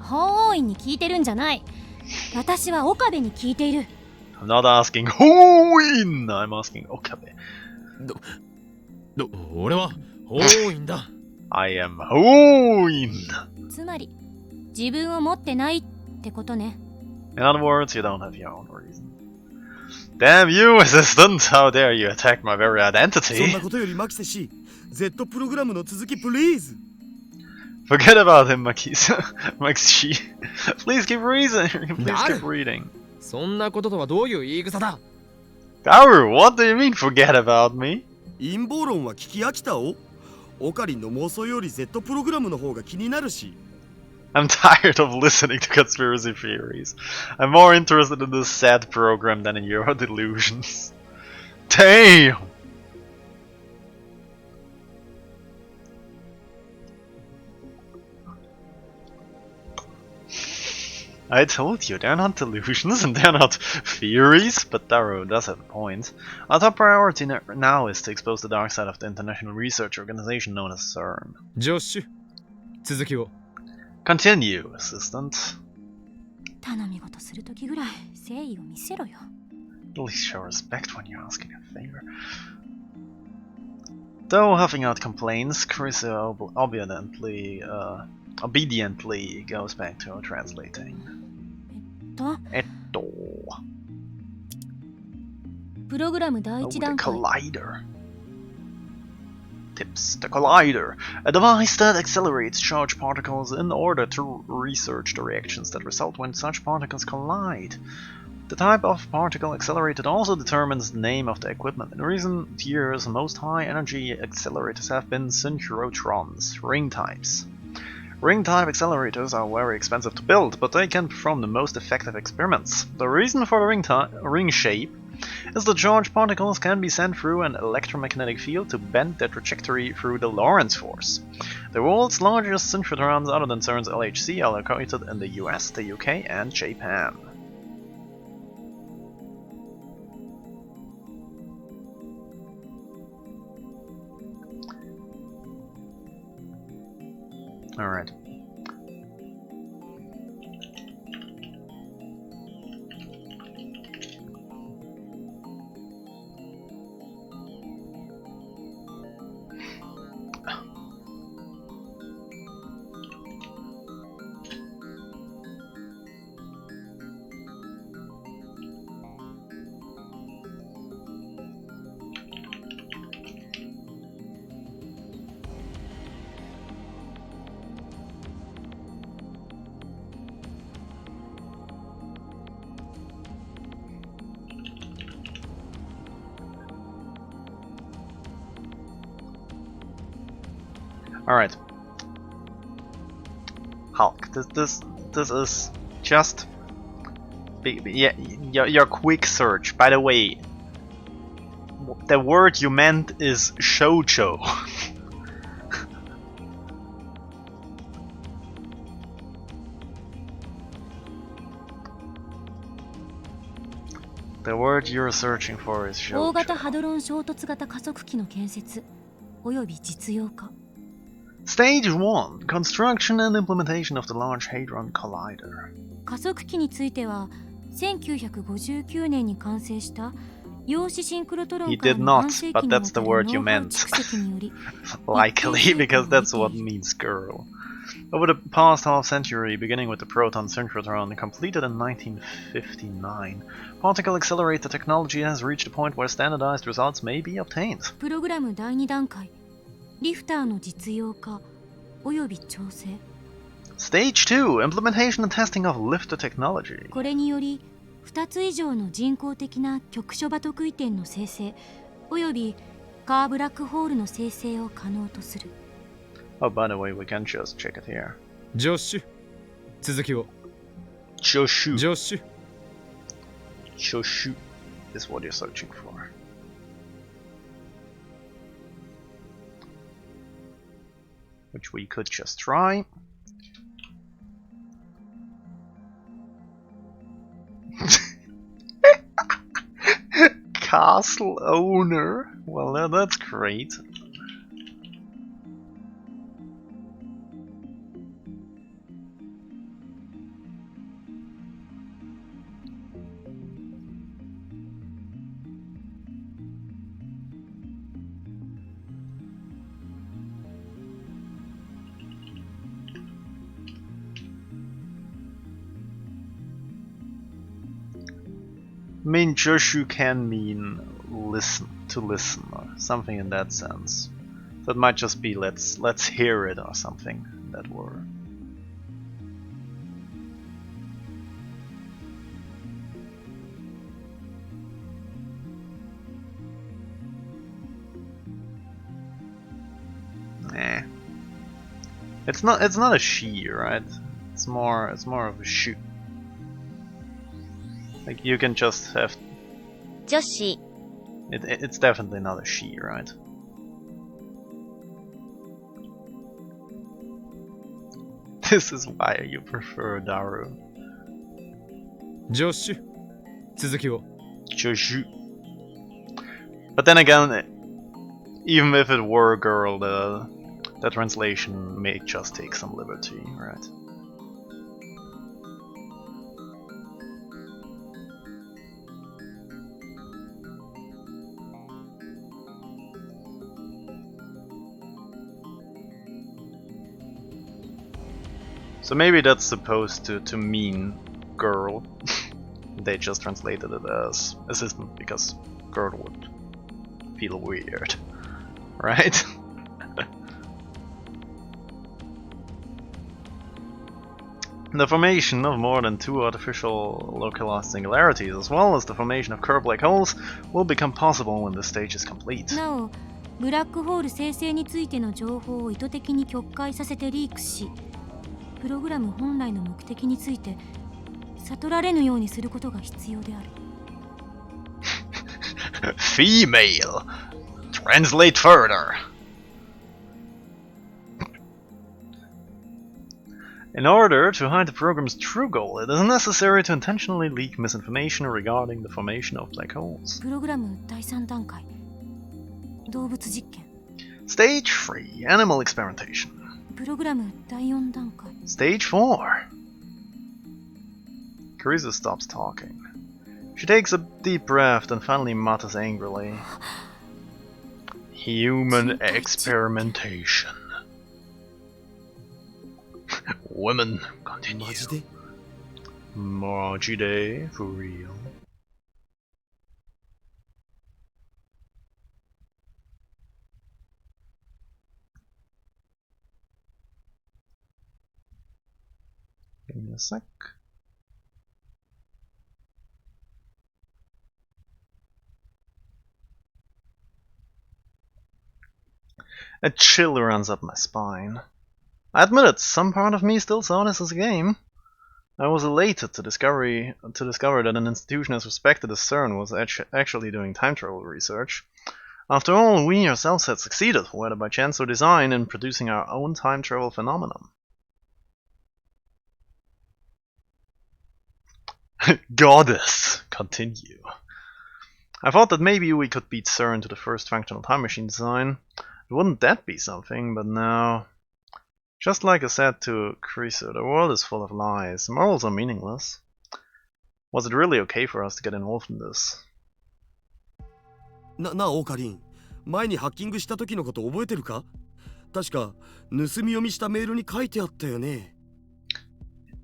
法院に聞いてるんじゃない。私は岡部に聞いている。I'm not asking Hoin, I'm asking Okabe. 俺は法院だ。I am Hoin. つまり自分を持ってないってことね。In other words, you don't have your own reason. Damn you, assistant! How dare you attack my very そん identity? なことよりマキセ氏 Z プログラムの続きプリーズ。 Forget about him, Maxi. Please keep reading. Please keep reading. そんなこととはどういう言い草だ。 Daru, what do you mean forget about me? 陰謀論は聞き飽きたお。オカリンの妄想より Z プログラムの方が気になるし。I'm tired of listening to conspiracy theories. I'm more interested in this sad program than in your delusions. Damn! I told you, they're not delusions and they're not theories, but Daru does have a point. Our top priority now is to expose the dark side of the international research organization known as CERN. ジョッシュ、続きを。Continue, assistant. 頼み事するときぐらい誠意を見せろよ。At least show respect when you're asking a favor. Though huffing out complaints, Chris obediently goes back to translating. プログラム第 Oh, 一 the 段階。 collider. Tips. The collider. A device that accelerates charged particles in order to research the reactions that result when such particles collide. The type of particle accelerated also determines the name of the equipment. In recent years, most high-energy accelerators have been synchrotrons, ring types. Ring-type accelerators are very expensive to build, but they can perform the most effective experiments. The reason for the ring shape is the charged particles can be sent through an electromagnetic field to bend their trajectory through the Lorentz force. The world's largest synchrotrons other than CERN's LHC are located in the US, the UK and Japan. Alright. Alright. Hulk, this is just yeah, your quick search. By the way, the word you meant is shoujo. The word you're searching for is 大型 shoujo. ハドロン衝突型加速器の建設および実用化。 Stage 1. Construction and implementation of the Large Hadron Collider. 加速器については1959年に完成した陽子シンクロトロン He から did の not, 半世紀 but に that's わ the たる word you ノウハウ meant. 蓄積により Likely, because that's what means girl. Over the past half century, beginning with the proton synchrotron completed in 1959, particle accelerator technology has reached a point where standardized results may be obtained. プログラム第2段階リフターの実用化および調整 Stage 2. Implementation and testing of lifter technology. これにより2つ以上の人工的な局所場得意点の生成およびカーブラックホールの生成を可能とする Oh, by the way, we can just check it here. ジョッシュ、続きを。 Shoshu. ジョッシュ、 Shoshu is what you're searching for. Which we could just try. castle owner. Well, that's great. I mean, Joshu can mean listen, to listen, or something in that sense. So it might just be let's hear it or something in that word. Nah. It's not a she, right? It's more of a shoe. Like you can just have. 女子 It's definitely not a she, right? This is why you prefer Daru. ジョッシュ続きを Joshu. But then again, even if it were a girl, the translation may just take some liberty, right? So maybe that's supposed to mean girl. They just translated it as assistant because girl would feel weird, right? The formation of more than 2 artificial localized singularities, as well as the formation of curved black holes, will become possible when this stage is complete. なおブラックホール生成についての情報を意図的に曲解させてリークしプログラム本来の目的について悟られぬようにすることが必要である Female! Translate further! In order to hide the program's true goal, it is necessary to intentionally leak misinformation regarding the formation of black holes. プログラム第3段階動物実験 Stage 3, Animal Experimentation. プログラム第4段階 Stage 4. Carissa stops talking. She takes a deep breath and finally mutters angrily. Human experimentation. Women continue. マジで Majide, for real. Give me a sec. A chill runs up my spine. I admit it, some part of me still saw this as a game. I was elated to discover that an institution as respected as CERN was actually doing time travel research. After all, we ourselves had succeeded, whether by chance or design, in producing our own time travel phenomenon. Goddess! Continue. I thought that maybe we could beat CERN to the first functional time machine design. Wouldn't that be something, but no. Just like I said to Carissa, the world is full of lies. Morals are meaningless. Was it really okay for us to get involved in this? なあオカリン前にハッキングした時のこと覚えてるか確か盗み読みしたメールに書いてあったよね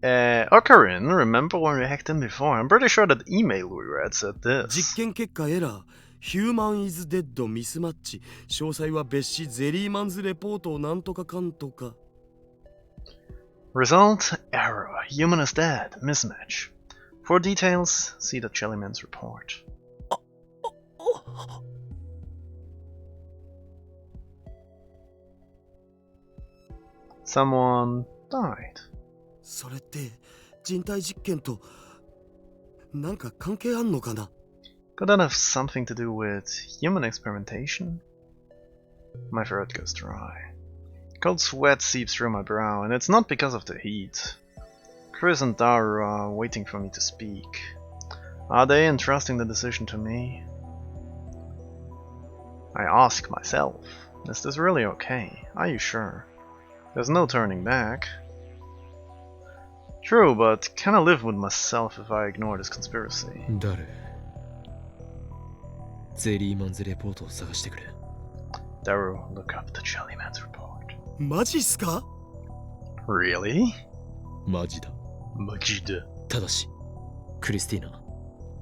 Ocarin, remember when we hacked in before? I'm pretty sure that email we read said this. 実験結果エラーヒューマンイズデッドミスマッチ詳細は別紙ゼリーマンズレポートをなんとかかんとか Result, error. Human is dead. Mismatch. For details, see the Jellyman's report. Someone died. それって人体実験となんか関係あんのかな Could that have something to do with human experimentation? My throat goes dry. Cold sweat seeps through my brow, and it's not because of the heat. Chris and Daru are waiting for me to speak. Are they entrusting the decision to me? I ask myself, is this really okay? Are you sure? There's no turning back. True, but can I live with myself if I ignore this conspiracy? ダルゼリーマンズレポートを探してくれ Daru, look up the Jellyman's report. マジっすか？ Really? マジだ Majida. ただしクリスティーナ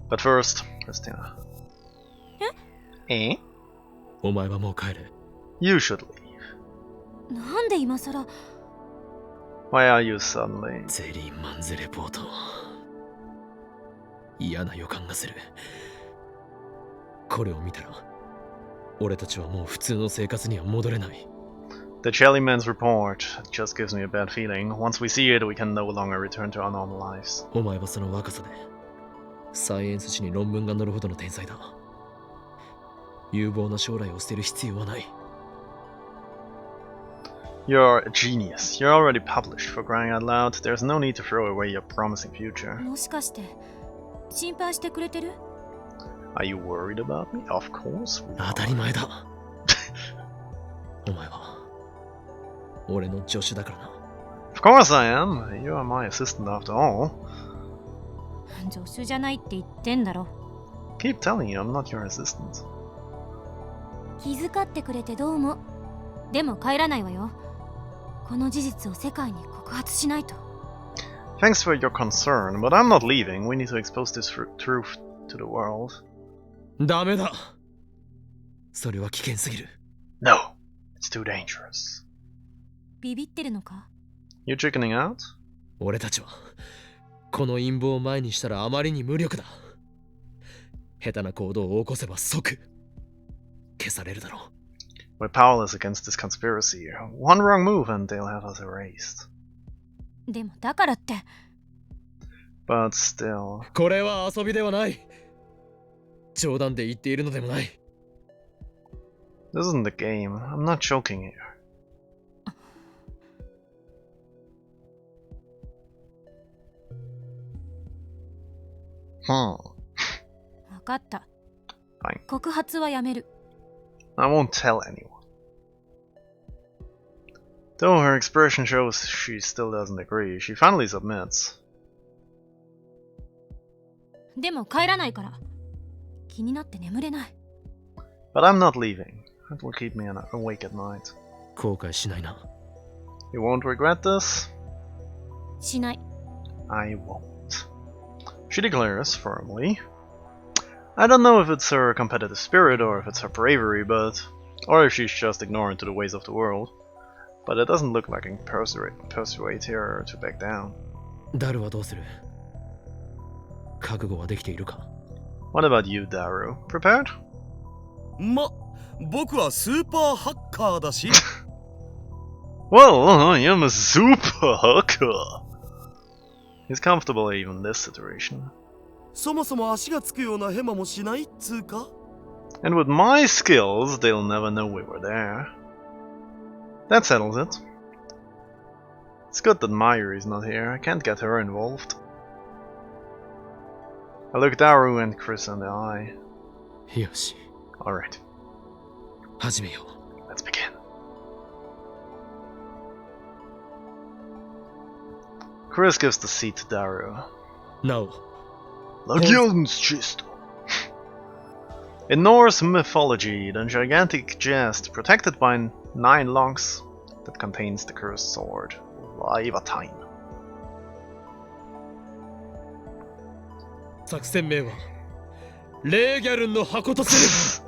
But first, Christina. Eh? お前はもう帰れ You should leave. なんで今さら Why are you suddenly? ゼリーマンズレポート嫌な予感がするこれを見たら俺たちはもう普通の生活には戻れない The Jellyman's report just gives me a bad feeling. Once we see it, we can no longer return to our normal lives. お前はその若さでサイエンス誌に論文が載るほどの天才だ有望な将来を捨てる必要はない You're a genius. You're already published, for crying out loud. There's no need to throw away your promising future. もしかして心配してくれてる？ Are you worried about me? Of course we 当 are. たり前だお前は俺の助手だからな Of course I am. You are my assistant after all. 助手じゃないって言ってんだろ。 Keep telling you I'm not your assistant. 気遣ってくれてどうも。でも帰らないわよ。この事実を世界に告発しないと。 Thanks for your concern, but I'm not leaving. We need to expose this truth to the world. ダメだそれは危険すぎる No, it's too dangerous. ビビってるのか？ You chickening out? 俺たちはこの陰謀を前にしたらあまりに無力だ下手な行動を起こせば即消されるだろう We're powerless against this conspiracy. One wrong move and they'll have us erased. でもだからって。 But still... これは遊びではない冗談で言っているのでもない This isn't a game. I'm not joking here. Hmm. わかった。 Fine. 告発はやめる。 I won't tell anyone. Though her expression shows she still doesn't agree, she finally submits. でも帰らないから。気になって眠れない。 But I'm not leaving. It will keep me awake at night. 後悔しないな You won't regret this? しない。 I won't. She declares firmly. I don't know if it's her competitive spirit or if it's her bravery, or if she's just ignorant to the ways of the world. But it doesn't look like I can persuade her to back down. ダルはどうする覚悟はできているか What about you, Daru? Prepared? 僕はスーパーハッカーだし。Well, I am a super hacker. He's comfortable even in this situation. そもそも足がつくようなヘマもしないっつうか And with my skills, they'll never know we were there. That settles it. It's good that Mayuri's not here. I can't get her involved. I look Daru and Chris in the eye. よし Alright, 始めよ let's begin. Chris gives the seat to Daru. うなお Legion's chest. In Norse mythology, the gigantic chest, protected by 9 lungs, that contains the cursed sword, Leviathan. 作戦名はレーギャルンの箱とする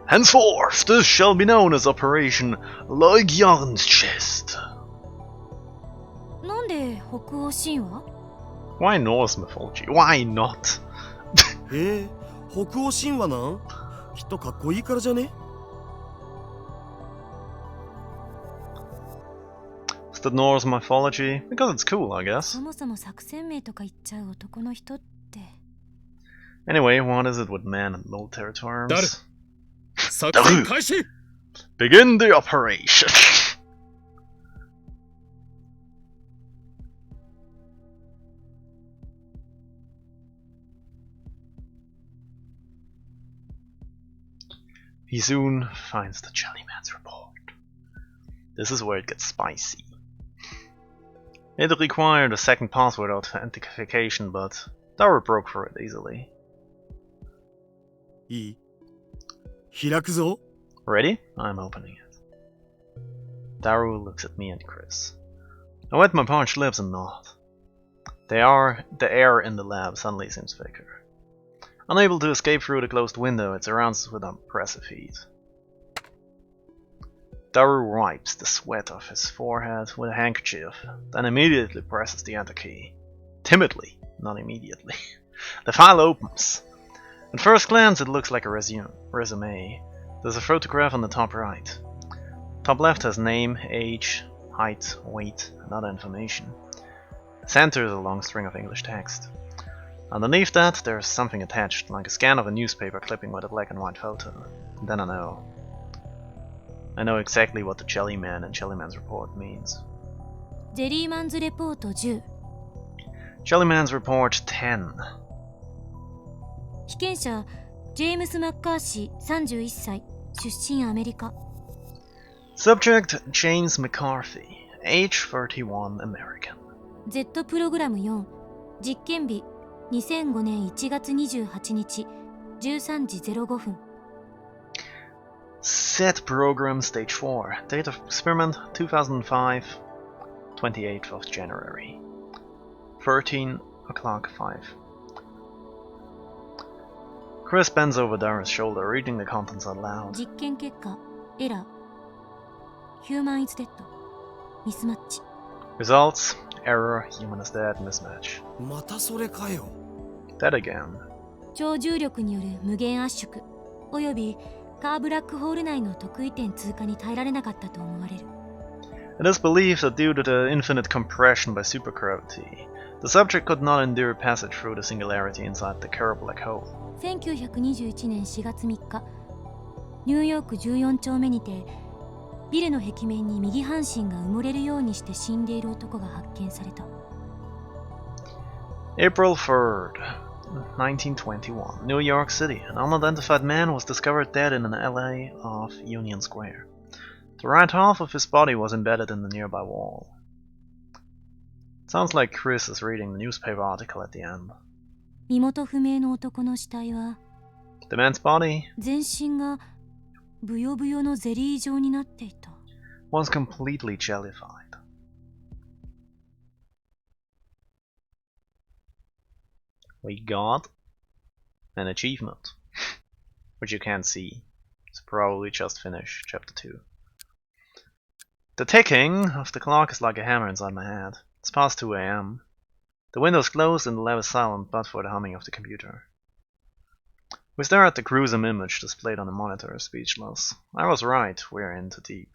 Henceforth, this shall be known as Operation Legion's chest. なんで北欧神話？ Why Norse mythology? Why not? へえ、北欧神話なん？きっとかっこいいからじゃね？ Is that Norse mythology? Because it's cool, I guess. そもそも作戦名とか言っちゃう男の人って。 Anyway, what is it with men and military terms? ダル作戦開始 Begin the operation. He soon finds the Jellyman's report. This is where it gets spicy. It required a second password authentication, but Daru broke through it easily. いい？開くぞ。 Ready? I'm opening it. Daru looks at me and Chris. I wet my parched lips and nod. The air in the lab suddenly seems thicker. Unable to escape through the closed window, it surrounds us with oppressive heat. Daru wipes the sweat off his forehead with a handkerchief, then immediately presses the enter key. Timidly, not immediately. The file opens. At first glance it looks like a resume. There's a photograph on the top right. Top left has name, age, height, weight, and other information. Center is a long string of English text. Underneath that there's something attached, like a scan of a newspaper clipping with a black and white photo. And then I know exactly what the Jellyman and Jellyman's report means. ジェリーマンズレポート10 Jellyman's report 10. 被験者ジェームス・マッカーシー31歳出身アメリカ Subject James McCarthy, age 31, American. Z プログラム4実験日2005年1月28日13時05分 Set program stage 4. Date of experiment 2005, 28th of January. 13 o'clock 5. Chris bends over Dara's shoulder, reading the contents out loud. 実験結果エラーヒューマンイズデッドミスマッチ Results: error, human is dead, mismatch. またそれかよ。 Dead again. 超重力による無限圧縮およびカーブラックホール内の特異点通過に耐えられなかったと思われる It is believed that due to the infinite compression by supergravity, the subject could not endure passage through the singularity inside the Kerr black hole. 1921年4月3日ニューヨーク14丁目にてビルの壁面に右半身が埋もれるようにして死んでいる男が発見された April 3rd, 1921, New York City. An unidentified man was discovered dead in an alley off Union Square. The right half of his body was embedded in the nearby wall. Sounds like Chris is reading the newspaper article at the end. 身元不明の男の死体は The man's body 全身がブヨブヨのゼリー状になっていた was completely jellified. We got an achievement, which you can't see. It's probably just finished chapter 2. The ticking of the clock is like a hammer inside my head. It's past 2 a.m. The window's closed and the lab is silent but for the humming of the computer. We stare at the gruesome image displayed on the monitor, speechless. I was right, we're in too deep.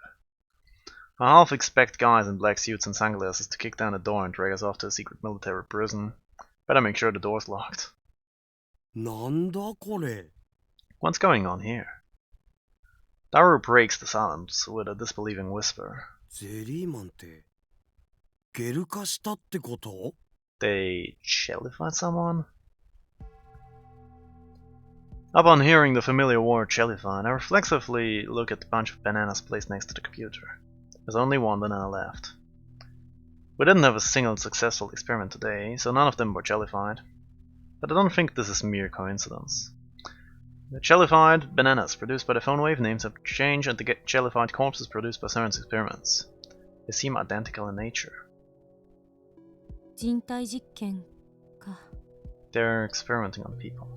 I half expect guys in black suits and sunglasses to kick down the door and drag us off to a secret military prison. Better make sure the door's locked. なんだこれ。 What's going on here? Daru breaks the silence with a disbelieving whisper. ゼリーマンってゲル化したってこと？ They jellified someone? Upon hearing the familiar word jellified, I reflexively look at the bunch of bananas placed next to the computer. There's only one banana left. We didn't have a single successful experiment today, so none of them were jellified. But I don't think this is mere coincidence. The jellified bananas produced by the phone wave names have changed, and the jellified corpses produced by CERN's experiments. They seem identical in nature. 人体実験か They're experimenting on people.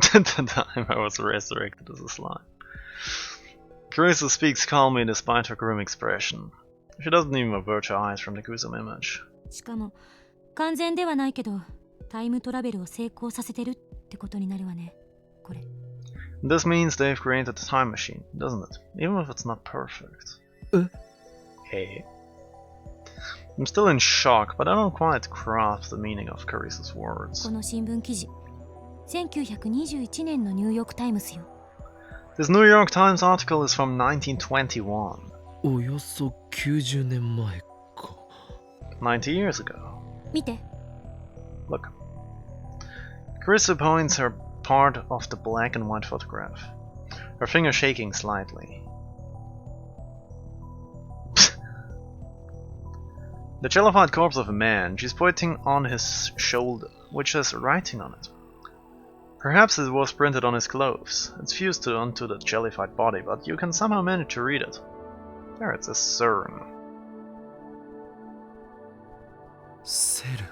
The time I was resurrected as a slime. Carissa speaks calmly despite her grim expression. She doesn't even avert her eyes from the gruesome image. しかも完全ではないけどタイムトラベルを成功させてるってことになるわねこれ This means they've created a time machine, doesn't it? Even if it's not perfect. Hey. I'm still in shock, but I don't quite grasp the meaning of Carissa's words. この新聞記事1921年のニューヨークタイムズよ This New York Times article is from 1921. およそ90年前か。90 years ago. 見て Look. Carissa points her part of the black and white photograph. her finger shaking slightly. The jellified corpse of a man. She's pointing on his shoulder, which has writing on it. Perhaps it was printed on his clothes. It's fused onto the jellified body, but you can somehow manage to read it. There it says CERN. セル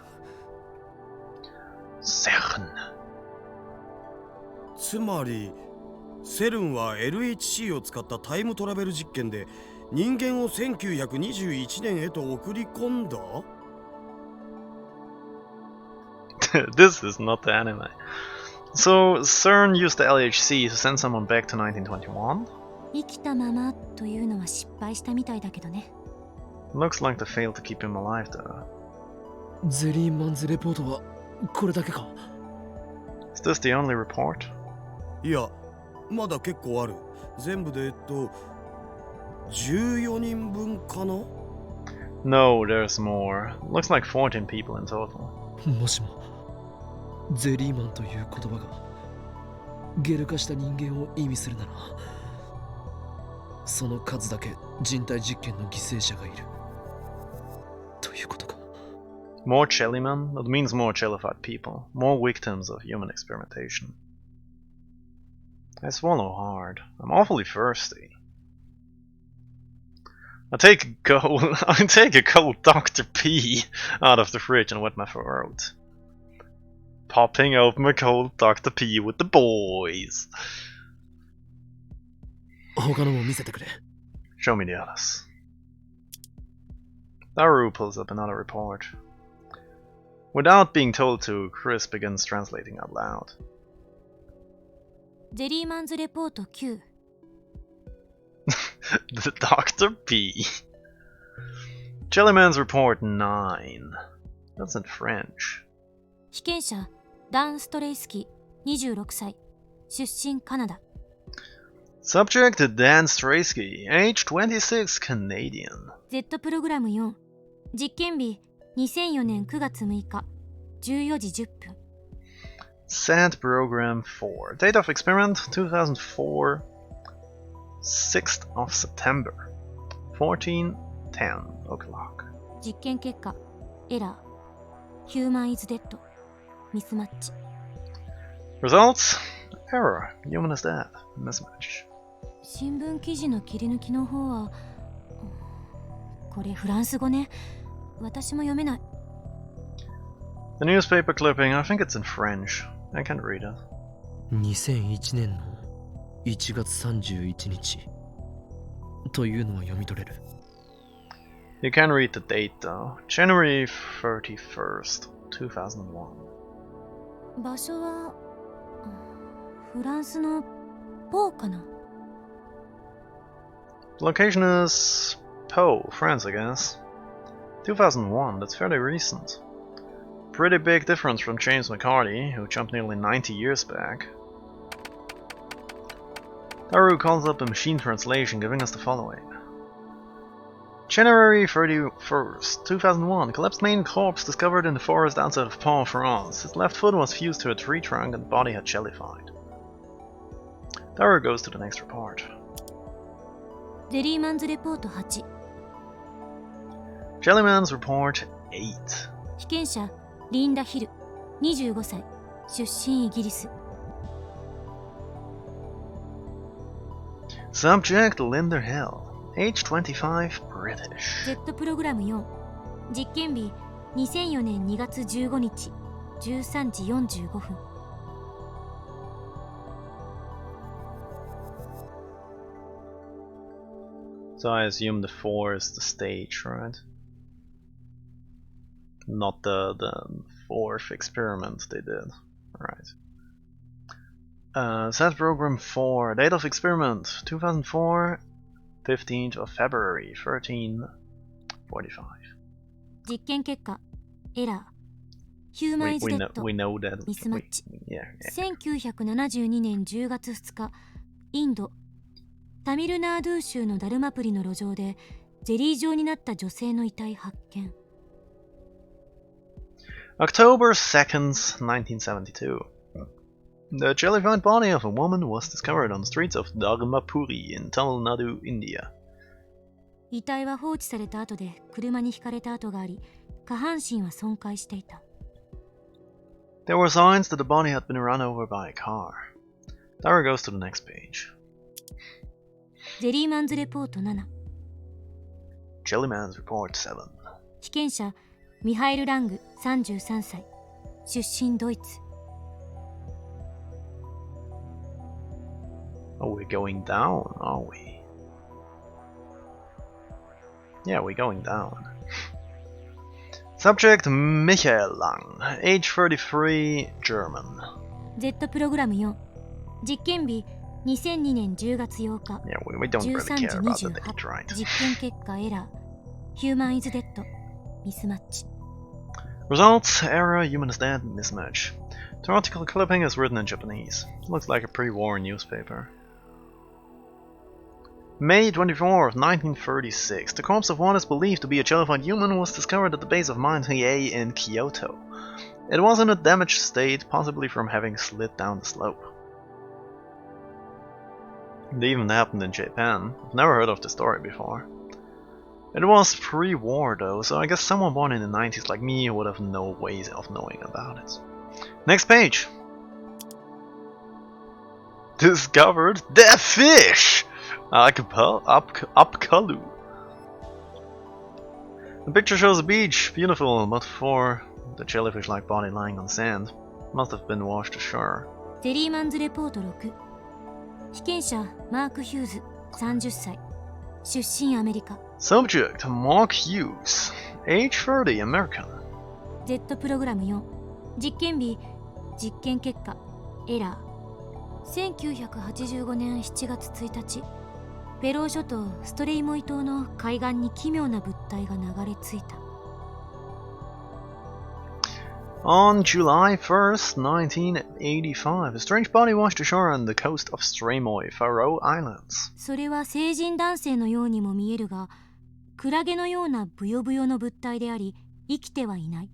CERN. つまりセルンは LHC を使ったタイムトラベル実験で人間を1921年へと送り込んだ This is not the anime. So CERN used the LHC to send someone back to 1921? 生きたままというのは失敗したみたいだけどね。 Looks like they failed to keep him alive though. ゼリーマンズレポートはこれだけか。 Is this the only report? いやまだ結構ある。全部で14人分かな No, there's more. Looks like 14 people in total. もしもゼリーマンという言葉がゲル化した人間を意味するなら、その数だけ人体実験の犠牲者がいるということか。 More Jellymen? That means more jellified people. More victims of human experimentation. I swallow hard. I'm awfully thirsty. I take a cold Dr. P out of the fridge and wet my throat. Popping open a cold Dr. P with the boys. 他のも見せてくれ。 Show me the others. Daru pulls up another report. Without being told to, Chris begins translating out loud. ゼリーマンズレポート9。 The Dr. P. Jellyman's report 9. That's in French. 被験者ダン・ストレイスキー26歳出身カナダ。 Subject Dan Straysky, age 26, Canadian. Z プログラム4実験日2004年9月6日14時10分。 SAT program 4. Date of experiment 2004, 6th of September, 14:10 o'clock. 実験結果エラーヒューマンイズデッドミスマッチ。 Results: error. Human is dead. Mismatch. 新聞記事の切り抜きの方はこれフランス語ね。私も読めない。 The newspaper clipping, I think it's in French. I can't read it. 2001年の1月31日というのは読み取れる。 You can read the date though. January 31st, 2001. 場所はフランスのポーかな。 The location is Po, France, I guess. 2001, that's fairly recent. Pretty big difference from James McCarty, who jumped nearly 90 years back. Daru calls up a machine translation, giving us the following. January 31st, 2001, collapsed main corpse discovered in the forest outside of Pau, France. His left foot was fused to a tree trunk and the body had jellified. Daru goes to the next report. ゼリーマンズレポート8 Jellyman's report 8. 被験者リンダ・ヒル25歳出身イギリス。 Subject Linda Hill, age 25, British. Z プログラム4実験日2004年2月15日13時45分。 So I assume the 4 is the stage, right? Not the 4th experiment they did. Right. Set program 4. Date of experiment 2004, 15th of February, 13:45. 実験結果エラーヒューマンイズデッド We know that. ミスマッチ。 Yeah. 1972年10月2日インドタミルナードゥー州のダルマプリの路上でゼリー状になった女性の遺体発見。 October 2nd, 1972. The jellified body of a woman was discovered on the streets of Dharmapuri in Tamil Nadu, India. 遺体は放置された後で車にひかれた跡があり、下半身は損壊していた。There were signs that the body had been run over by a car. Tara goes to the next page. ゼリーマンズレポート7。 Jellyman's Report 7. 被験者ミハエル・ラング33歳、出身ドイツ。 Oh, we're going down, are we? Yeah, we're going down. Subject Michael Lang, age 33, German. Z プログラム4。実験日2002年10月8日。 Yeah, we don't really 13 care about 時 the 28。 date, right? 実験結果エラー。ヒューマンイズデッド。ミスマッチ。 Results, error, human is dead, mismatch. The article clipping is written in Japanese. Looks like a pre-war newspaper. May 24th, 1936. The corpse of what is believed to be a jellified human was discovered at the base of Mount Hiei in Kyoto. It was in a damaged state, possibly from having slid down the slope. It even happened in Japan. I've never heard of the story before. It was pre-war though, so I guess someone born in the 90s like me would have no ways of knowing about it. Next page! Discovered dead fish! Upkalu. The picture shows a beach, beautiful, but for the jellyfish-like body lying on sand, must have been washed ashore. ゼリーマンズレポート6。被験者マーク・ヒューズ30歳、出身アメリカ。 Subject Mark Hughes, age 30, American. Z プログラム4。実験日、実験結果、エラー。1985年7月1日、フェロー諸島ストレイモイ島の海岸に奇妙な物体が流れ着いた。 On July 1st, 1985, a strange body washed ashore on the coast of Streymoy, Faroe Islands. それは成人男性のようにも見えるが、クラゲのようなブヨブヨの物体であり、生きてはいない。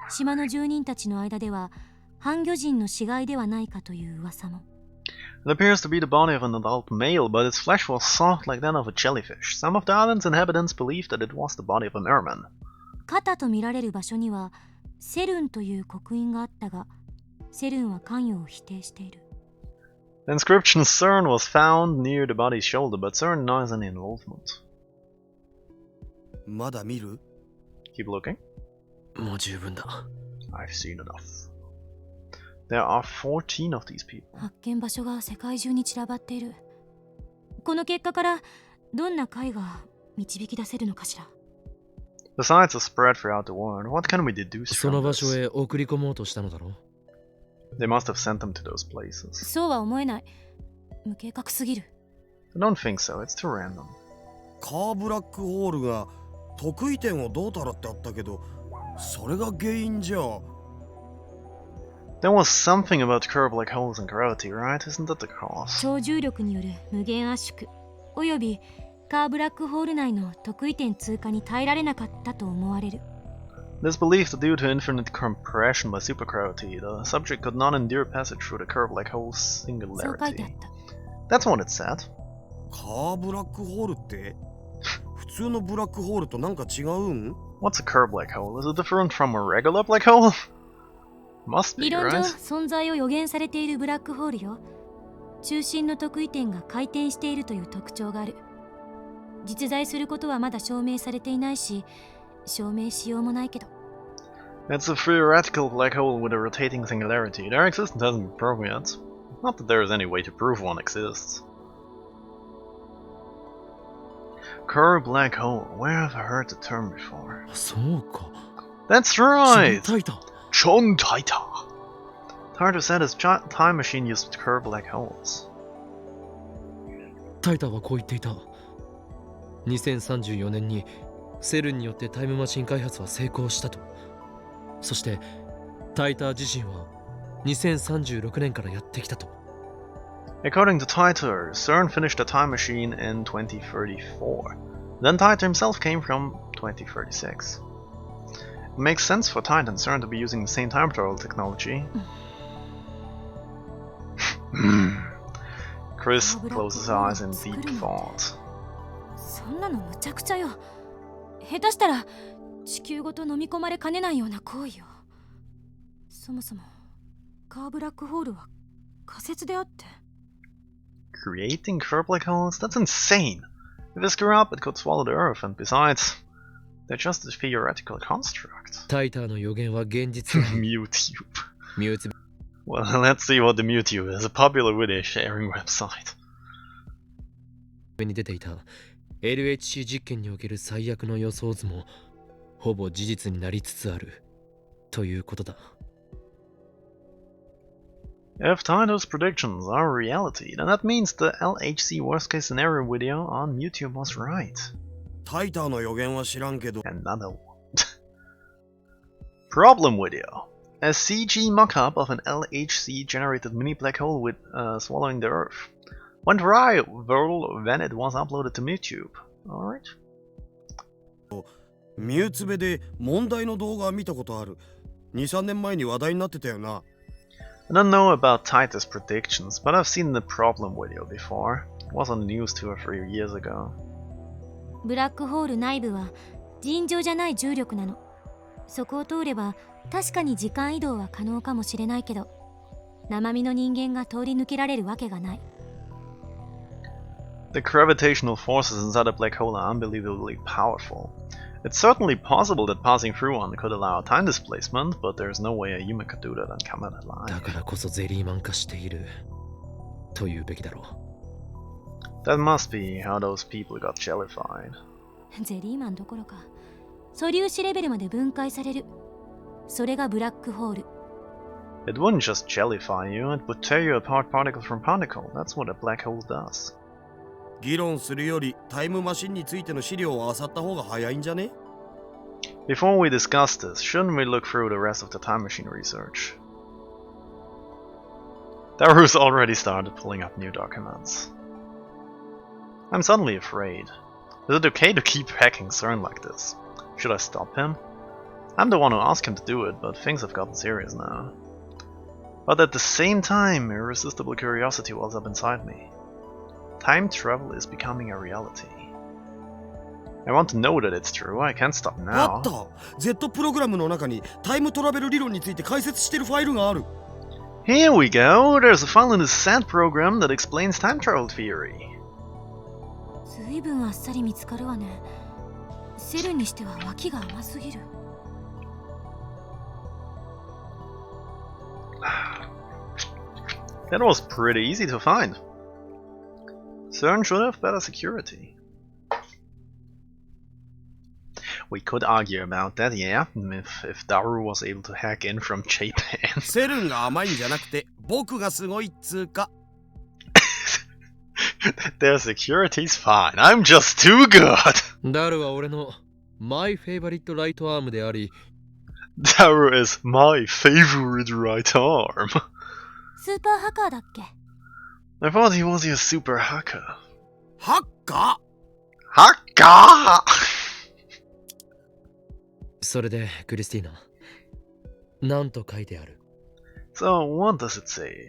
島の住人たちの間では、半魚人の死骸ではないかという噂も。 It appears to be the body of an adult male, but its flesh was soft like that of a jellyfish. Some of the island's inhabitants believed that it was the body of a merman. 肩と見られる場所には、セルンという刻印があったが、セルンは関与を否定している。 The inscription CERN was found near the body's shoulder, but CERN denies any involvement. まだ見る？ Keep looking. もう十分だ。 I've seen enough. There are 14 of these people. 発見場所が世界中に散らばっている。この結果からどんな解が導き出せるのかしら。 The sites are spread throughout the world. What can we deduce そ from の場所 this? へ送り込もうとしたのだろう。 They must have sent them to those places. そうは思えない。無計画すぎる。 I don't think so. It's too random. カーブラックホールが得意点をどうたらってあったけど、それが原因じゃ。 There was something about curve like holes and gravity, right? Isn't that the cause? 超重力による無限圧縮およびカーブラックホール内の得意点通過に耐えられなかったと思われる。 It is believed that due to infinite compression by supergravity, the subject could not endure passage through the curve like hole そう書いてあっ singularity. た。 That's what it said. カーブラックホールって普通のブラックホールとなんか違うん？ What's a curve black hole? Is it different from a regular black hole? Must be, 理論上 right? 存在を予言されているブラックホールよ。中心の得意点が回転しているという特徴がある。実在することはまだ証明されていないし、証明しようもないけど。 It's a theoretical black hole with a rotating singularity. Their existence hasn't been proven yet. Not that there is any way to prove one exists. Curve black hole. Where have I heard the term before? そうか。 That's 超 right! タイタ。 Chon Taita! Hard to say this time machine used curve black holes. タイタはこう言っていた。2034年にセルンによってタイムマシン開発は成功したと。そしてタイタ自身は2036年からやってきたと。 According to Taita, CERN finished the time machine in 2034. Then Taita himself came from 2036. It makes sense for Taita and CERN to be using the same time travel technology. Chris closes his eyes in deep thought. そんなのむちゃくちゃよ。下手したら地球ごと飲み込まれかねないような行為よ。そもそもカーブラックホールは仮説であって。Creating curve black holes? That's insane! If they screw up, it could swallow the Earth, and besides, they're just a theoretical construct. タイターの予言は現実だ。MewTube. ミューツ Well, let's see what the MewTube is. A popular video sharing website. に出ていた LHC 実験における最悪の予想図もほぼ事実になりつつあるということだ。If Taito's predictions are reality, then that means the LHC worst case scenario video on YouTube was right. タイターの予言は知らんけど。 Another one. Problem video. A CG mock-up of an LHC-generated mini black hole with swallowing the Earth. Went viral when it was uploaded to YouTube. Alright. ミューツベで問題の動画見たことある。2、3年前に話題になってたよな。I don't know about Taito's predictions, but I've seen the problem video before. It was on the news 2 or 3 years ago. ブラックホール内部は尋常じゃない重力なの。そこを通れば確かに時間移動は可能かもしれないけど、生身の人間が通り抜けられるわけがない。The gravitational forces inside a black hole are unbelievably powerful. It's certainly possible that passing through one could allow time displacement, but there's no way a human could do that and come out alive. だからこそゼリーマン化しているというべきだろう。 That must be how those people got jellified. ゼリーマンどころか素粒子レベルまで分解される。それがブラックホール。 It wouldn't just jellify you, it would tear you apart particle from particle. That's what a black hole does. 議論するよりタイムマシンについての資料を漁った方が早いんじゃね？ Before we discuss this, shouldn't we look through the rest of the time machine research? Daru's already started pulling up new documents. I'm suddenly afraid. Is it okay to keep hacking CERN like this? Should I stop him? I'm the one who asked him to do it, but things have gotten serious now. But at the same time, irresistible curiosity wells up inside me. Time travel is becoming a reality. I want to know that it's true. I can't stop あ now. った Z プログラムの中にタイムトラベル理論について解説してるファイルがある。 Here we go. There's a file in the SAT program that explains time travel theory. 随分あっさり見つかるわね。セルンにしては脇が甘すぎる。That was pretty easy to find. CERN should have better security. We could argue about that, yeah, if Daru was able to hack in from Japan. セルンが甘いんじゃなくて僕がすごいっつうか。Their security's fine. I'm just too good. ダルは俺のマイフェイバリットライトアームであり、 Daru is my favorite right arm. スーパーハッカーだっけ？ I thought he was your super hacker. ハッカ Hacker! それでクリスティーナ、なんと書いてある？ So, what does it say?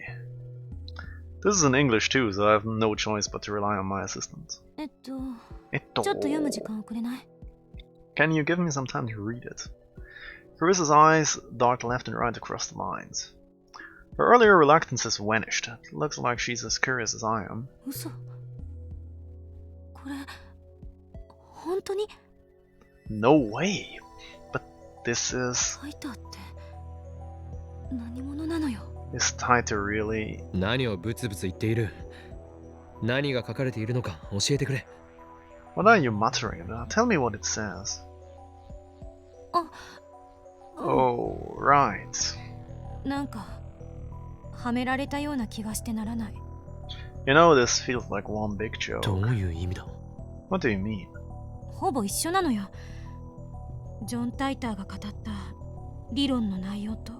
This is in English too, so I have no choice but to rely on my assistant. ちょっと読む時間をくれない？ Can you give me some time to read it? Carissa's eyes darted left and right across the lines. Her earlier reluctance has vanished. It looks like she's as curious as I am. 嘘。これ本当に？ No way! But this is... タイターって何者なのよ？ Is Taito really... 何をブツブツ言っている？何が書かれているのか教えてくれ。 What are you muttering about? Tell me what it says. あ、Oh, right. なんかはめられたような気がしてならない。 You know, this feels like one big joke. どういう意味だ？ What do you mean? ほぼ一緒なのよ。ジョン・タイターが語った理論の内容と。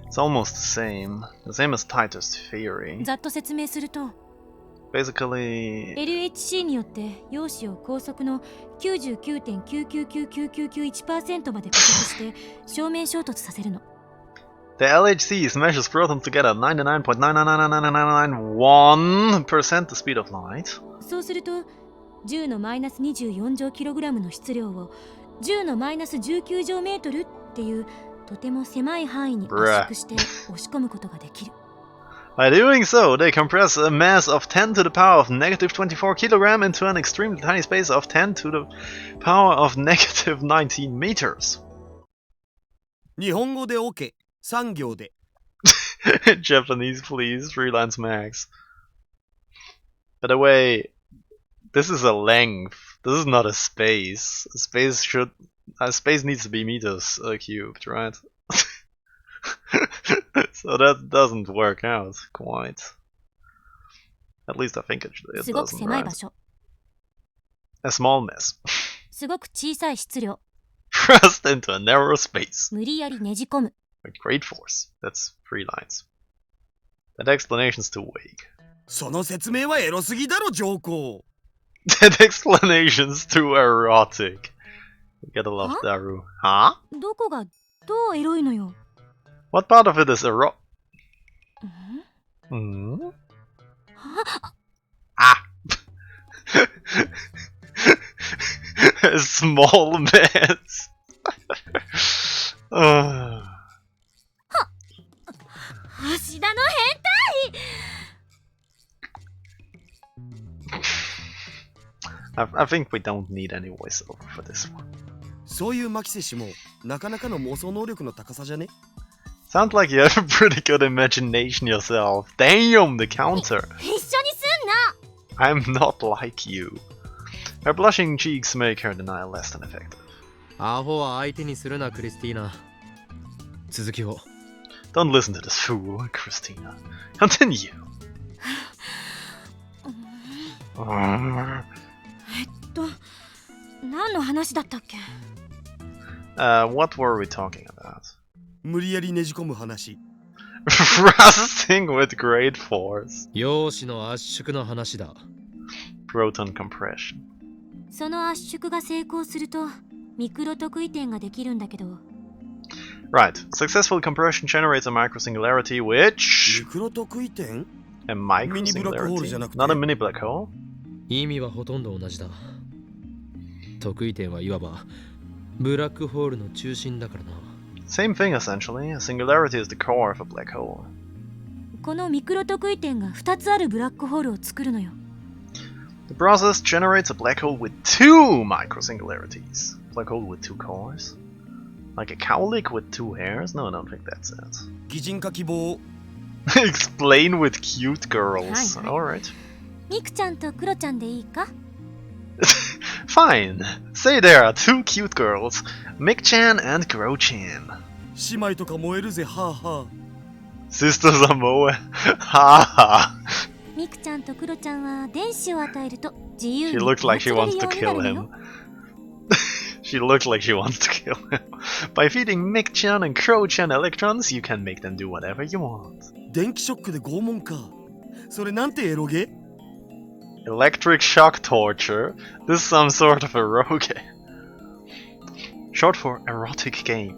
It's almost the same as Taito's theory. ざっと説明すると、 Basically, LHC によって陽子を高速の 99.999991% まで加速して正面衝突させるの。The LHC smashes protons together at 99.9999991% the speed of light. そうすると10のマイナス24乗キログラムの質量を10のマイナス19乗メートルっていうとても狭い範囲に圧縮して押し込むことができる。By doing so, they compress a mass of 10 to the power of negative 24 kilogram into an extremely tiny space of 10 to the power of negative 19 meters. 日本語で OK。3行で。Japanese, please. Freelance Max. By the way, this is a length. This is not a space. Space needs to be meters cubed, right? So that doesn't work out quite. At least I think it doesn't, right? A small mess. すごく小さい質量。Thrust into a narrow space. 無理やりねじ込む。With great force. That's 3 lines. That explanation's too vague. その説明はエロすぎだろ、上皇。That explanation's too erotic. You gotta love Daru. Huh? どこがどうエロいのよ。What part of it is erotic? Ah! A small mess. 橋田の変態 I think we don't need any voiceover for this one. そういうマキセ氏もなかなかの妄想能力の高さじゃね？ Sounds like you have a pretty good imagination yourself. Damn, the counter. 一緒にすんな I'm not like you. Her blushing cheeks make her denial less than effective. アホは相手にするな、クリスティーナ。続きを。Don't listen to this fool, Christina. Continue. 何の話だったっけ What were we talking about? 無理やりねじ込む話。Thrusting with great force. 陽子の圧縮の話だ。Proton compression. その圧縮が成功するとミクロ特異点ができるんだけど。Right. Successful compression generates a microsingularity which... ミクロ特異点？ A microsingularity? Not a mini black hole? 意味はほとんど同じだ。特異点はいわばブラックホールの中心だからな。Same thing essentially. A singularity is the core of a black hole. このミクロ特異点が2つあるブラックホールを作るのよ。The process generates a black hole with 2 microsingularities. Black hole with 2 cores? Like a cowlick with 2 hairs? No, I don't think that's it. 擬人化希望。Explain with cute girls. Alright. ミクちゃんとクロちゃんでいいか Fine. Say there are 2 cute girls, Mick-chan and Gro-chan. 姉妹とか燃えるぜ、はあはあ。Sisters are moe. Ha ha. ミクちゃんとクロちゃんは電子を与えると自由 She に looks like she 操れ wants る to ようにな kill るの him. よ。She looks like she wants to kill him. By feeding Mick-chan and Gro-chan electrons, you can make them do whatever you want. 電気ショックで拷問か。それなんてエロゲ？ Electric shock torture? This is some sort of eroge. Short for erotic game.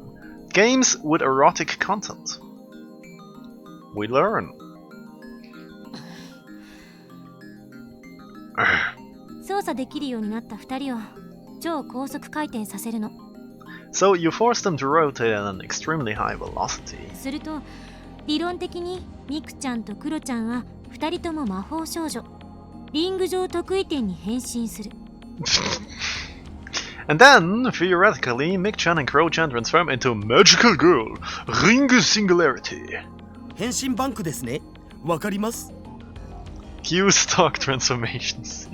Games with erotic content. We learn. 操作できるようになった2人を超高速回転させるの。So you force them to rotate at an extremely high velocity. すると理論的にミクちゃんとクロちゃんは2人とも魔法少女リング上特異点に変身する。And then, theoretically, Mick-chan and Gro-chan transform into Magical Girl, Ring Singularity. 変身バンクですね。わかります。Q stock transformations.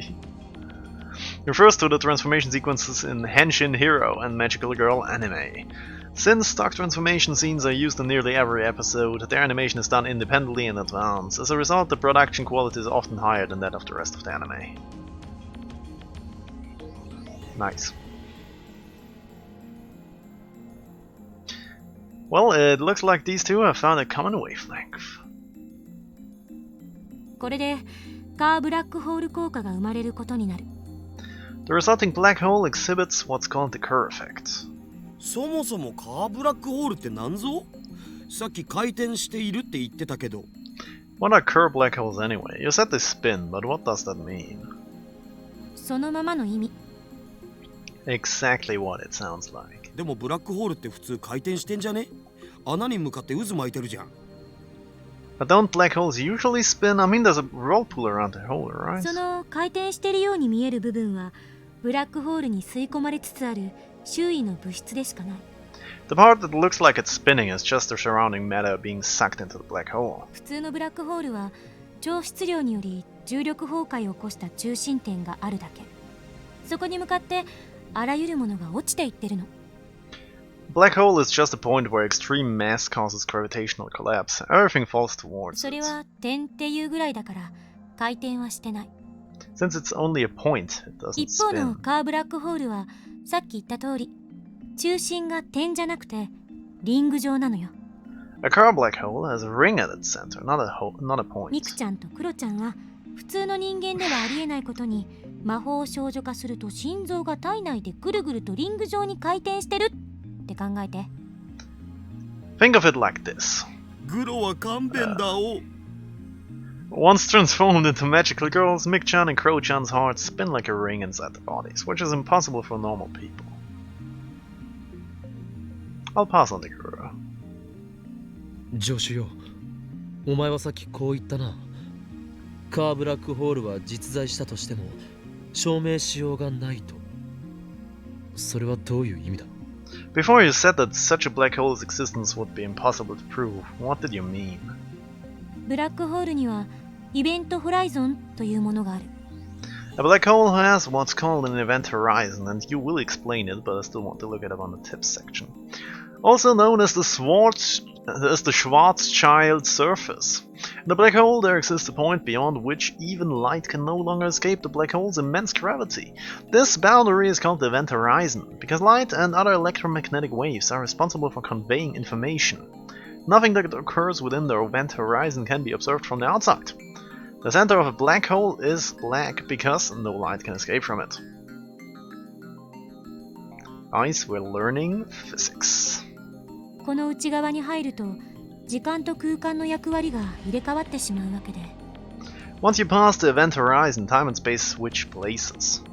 Refers to the transformation sequences in Henshin Hero and Magical Girl anime. Since stock transformation scenes are used in nearly every episode, their animation is done independently in advance. As a result, the production quality is often higher than that of the rest of the anime. Nice. Well, it looks like these two have found a common wavelength. これでカーブラックホール効果が生まれることになる。The resulting black hole exhibits what's called the Kerr effect. そもそもカーブラックホールって何ぞ？さっき回転しているって言ってたけど。What are curved black holes anyway? You said they spin, but what does that mean? そのままの意味。 Exactly what it sounds like. でもブラックホールって普通回転してんじゃね？穴に向かって渦巻いてるじゃん。But don't black holes usually spin? I mean, there's a whirlpool around the hole, right? その回転してるように見える部分はブラックホールに吸い込まれつつある周囲の物質でしかない。 The part that looks like it's spinning is just the surrounding matter being sucked into the black hole. 普通のブラックホールは超質量により重力崩壊を起こした中心点があるだけ。そこに向かってあらゆるものが落ちていってるの。 Black hole is just a point where extreme mass causes gravitational collapse. Everything falls towards それ it. は点っていうぐらいだから回転はしてない。 Since it's only a point, it doesn't 一方の spin. カーブラックホールはさっき言った通り中心が点じゃなくてリング状なのよ。 A curved black hole has a ring at its center, not a ミク point. ちゃんとクロちゃんは普通の人間ではありえないことに魔法少女化すると心臓が体内でぐるぐるとリング状に回転してるって考えて。 Think of it like this. グロは勘弁だお。Once transformed into magical girls, Mick-chan and Crow-chan's hearts spin like a ring inside their bodies, which is impossible for normal people. I'll pass on the Guru. 助手よ、お前はさっきこう言ったな。カーブラックホールは実在したとしても証明しようがないと。それはどういう意味だ？ Before you said that such a black hole's existence would be impossible to prove, what did you mean? ブラックホールにはイベントホライゾンというものがある。 A black hole has what's called an event horizon, and you will explain it, but I still want to look it up on the tips section. Also known as the Schwarzschild surface. In the black hole, there exists a point beyond which even light can no longer escape the black hole's immense gravity. This boundary is called the event horizon, because light and other electromagnetic waves are responsible for conveying information. Nothing that occurs within the event horizon can be observed from the outside. The center of a black hole is black because no light can escape from it. Guys, we're learning physics. この内側に入ると時間と空間の役割が入れ替わってしまうわけで。 Once you pass the event horizon, time and space switch places.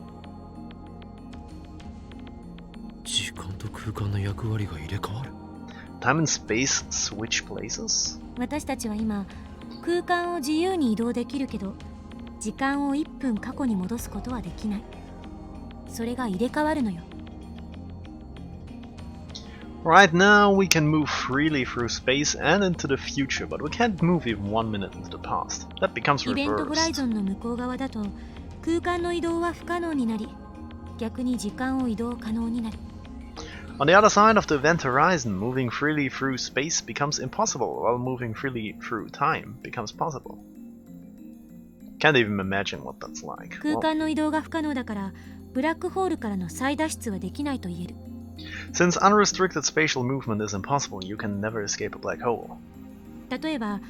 時間と空間の役割が入れ替わる。 Time and space switch places? 私たちは今空間を自由に移動できるけど時間を1分過去に戻すことはできない。それが入れ替わるのよ。 Right now, we can move freely through space and into the future, but we can't move even 1 minute into the past. That becomes イベントホライ reversed. ゾンの向こう側だと空間の移動は不可能になり逆に時間を移動可能になる。 On the other side of the event horizon, moving freely through space becomes impossible, while moving freely through time becomes possible. Can't even imagine what that's like. 空 Well, 間の移動が不可能だからブラックホールからの再脱出はできないと言える。 since unrestricted spatial movement is impossible, you can never escape a black hole. 例えば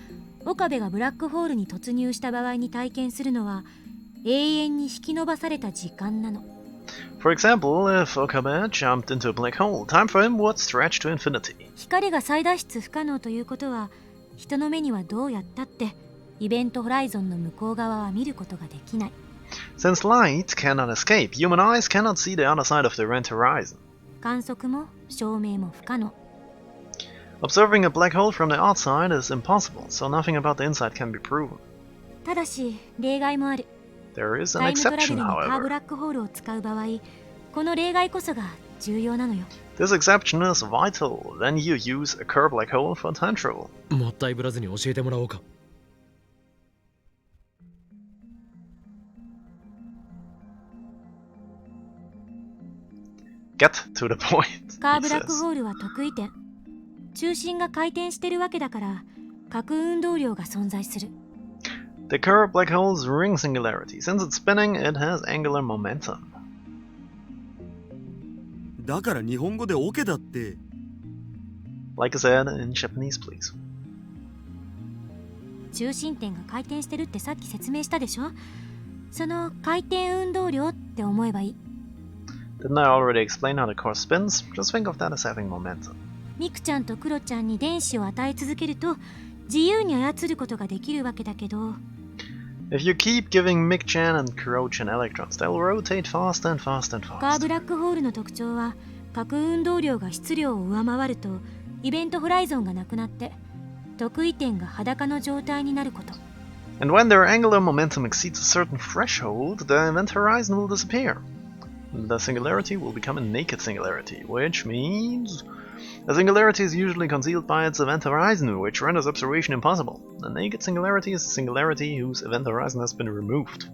岡部がブラックホールに突入した場合に体験するのは永遠に引き伸ばされた時間なの。 For example, if Okabe jumped into a black hole, time for him would stretch to infinity. 光が再脱出不可能ということは人の目にはどうやったってイベントホライゾンの向こう側は見ることができない。 Since light cannot escape, human eyes cannot see the other side of the event horizon. 観測も証明も不可能。 Observing a black hole from the outside is impossible, so nothing about the inside can be proven. ただし例外もある。 There is an タイムトラベル exception, にカーブ however. ラックホールを使う場合この例外こそが重要なのよ。 This exception is vital. Then you use a curved black hole for time travel. もったいぶらずに教えてもらおうか。Get to the point. カー he ブラック says. ホールは得意点。中心が回転してるわけだから核運動量が存在する。 The curved black hole's ring singularity. Since it's spinning, it has angular momentum. だから日本語でオケだって。 Like I said in Japanese, please. 中心点が回転してるってさっき説明したでしょ。その回転運動量って思えばいい。 Didn't I already explain how the core spins? Just think of that as having momentum. ミクちゃんとクロちゃんに電子を与え続けると自由に操ることができるわけだけど、 If you keep giving Mick-chan and Kuro-chan electrons, they'll rotate faster and faster and カーブ faster. ラックホールの特徴は核運動量が質量を上回るとイベントホライゾンがなくなって得意点が裸の状態になること。 And when their angular momentum exceeds a certain threshold, the event horizon will disappear. The singularity will become a naked singularity, which means a singularity is usually concealed by its event horizon, which renders observation impossible. A naked singularity is a singularity whose event horizon has been removed.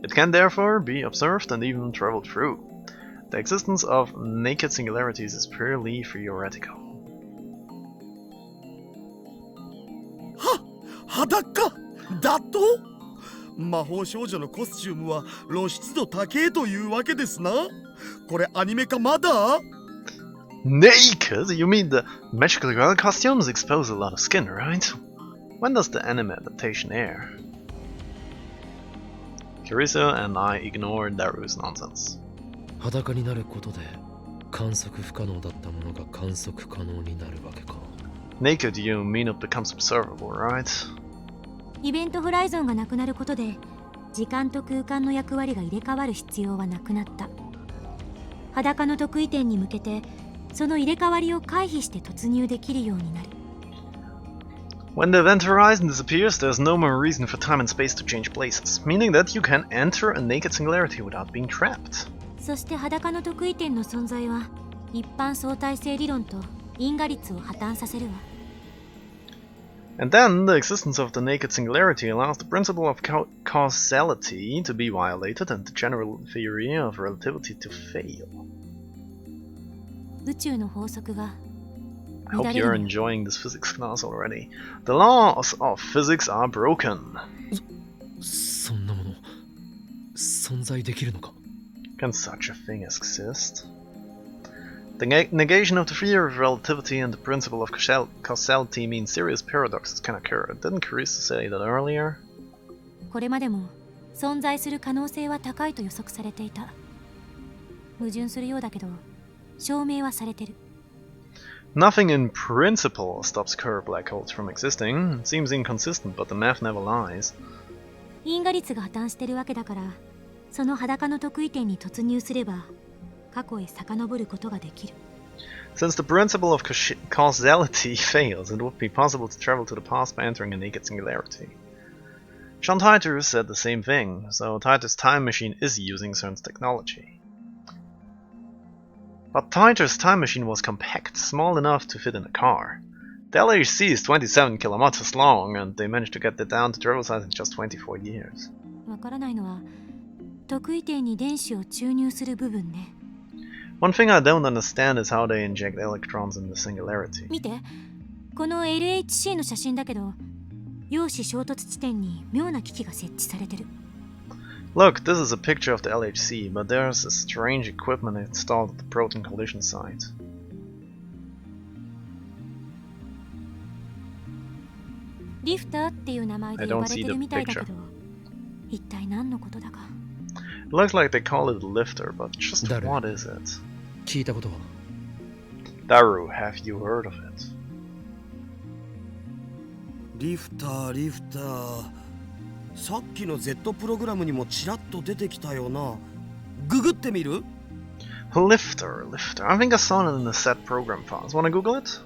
It can therefore be observed and even traveled through. The existence of naked singularities is purely theoretical. 裸だと？魔法少女のコスチュームは露出度高えというわけですな。これアニメ化まだ？ Naked? You mean the magical girl costumes expose a lot of skin, right? When does the anime adaptation air? Carissa and I ignore Daru's nonsense. 裸になることで観測不可能だったものが観測可能になるわけか。 Naked, you mean it becomes observable, right? イベントホライゾンがなくなることで時間と空間の役割が入れ替わる必要はなくなった。裸の得意点に向けてその入れ替わりを回避して突入できるようになる。 When the event horizon disappears, there's no more reason for time and space to change places, meaning that you can enter a naked singularity without being trapped. そして裸の得意点の存在は一般相対性理論と因果律を破綻させるわ。 And then, the existence of the naked singularity allows the principle of causality to be violated and the general theory of relativity to fail. 宇宙の法則が I hope 乱れ you're るのよ。 enjoying this physics class already. The laws of physics are broken. そんなもの存在できるのか？ Can such a thing exist? The negation of the theory of relativity and the principle of causality means serious paradoxes can occur. Didn't Carissa say that earlier? これまでも存在する可能性は高いと予測されていた。矛盾するようだけど証明はされてる。 Nothing in principle stops Kerr black holes from existing. It seems inconsistent, but the math never lies. 因果律が破綻してるわけだから、その裸の得意点に突入すれば過去へ遡ることができる。 Since the principle of causality fails, it would be possible to travel to the past by entering a naked singularity. John Titor said the same thing, so Titor's time machine is using CERN's technology. But Titor's time machine was compact, small enough to fit in a car. The LHC is 27 kilometers long, and they managed to get it down to travel size in just 24 years. わからないのは得意点に電子を注入する部分ね。 One thing I don't understand is how they inject electrons in the singularity. 見て、この LHC の写真だけど、陽子衝突地点に妙な機器が設置されてる。 Look, this is a picture of the LHC, but there's a strange equipment installed at the proton collision site. リフターっていう名前で I 呼 don't ばれ see て the るみたいだけ picture. ど、一体何のことだか。 It looks like they call it a lifter, but just Daru. what is it? 聞いたことは？ Daru, have you heard of it? リフター。さっきの Z プログラムにもちらっと出てきたよな。ググってみる？ Lifter. I think I saw it in the set program files. Wanna Google it?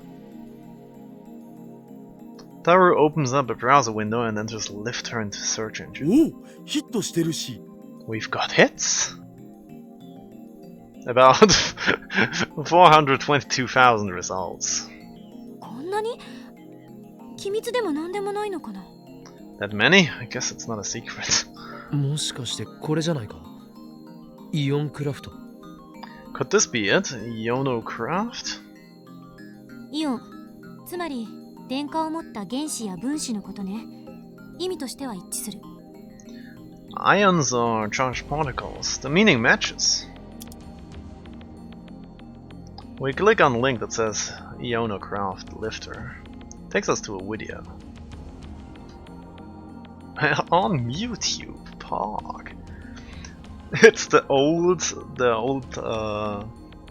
Daru opens up a browser window and enters lifter into search engine. おお、ヒットしてるし。 We've got hits? About 422,000 results. こんなに機密でも何でもないのかな。 That many? I guess it's not a secret. もしかしてこれじゃないか？イオンクラフト。 Could this be it? Iono Craft? イオン、つまり電荷を持った原子や分子のことね。意味としては一致する。 Ions are charged particles. The meaning matches. We click on the link that says Iono Craft Lifter. Takes us to a video. On YouTube, Pog. It's the old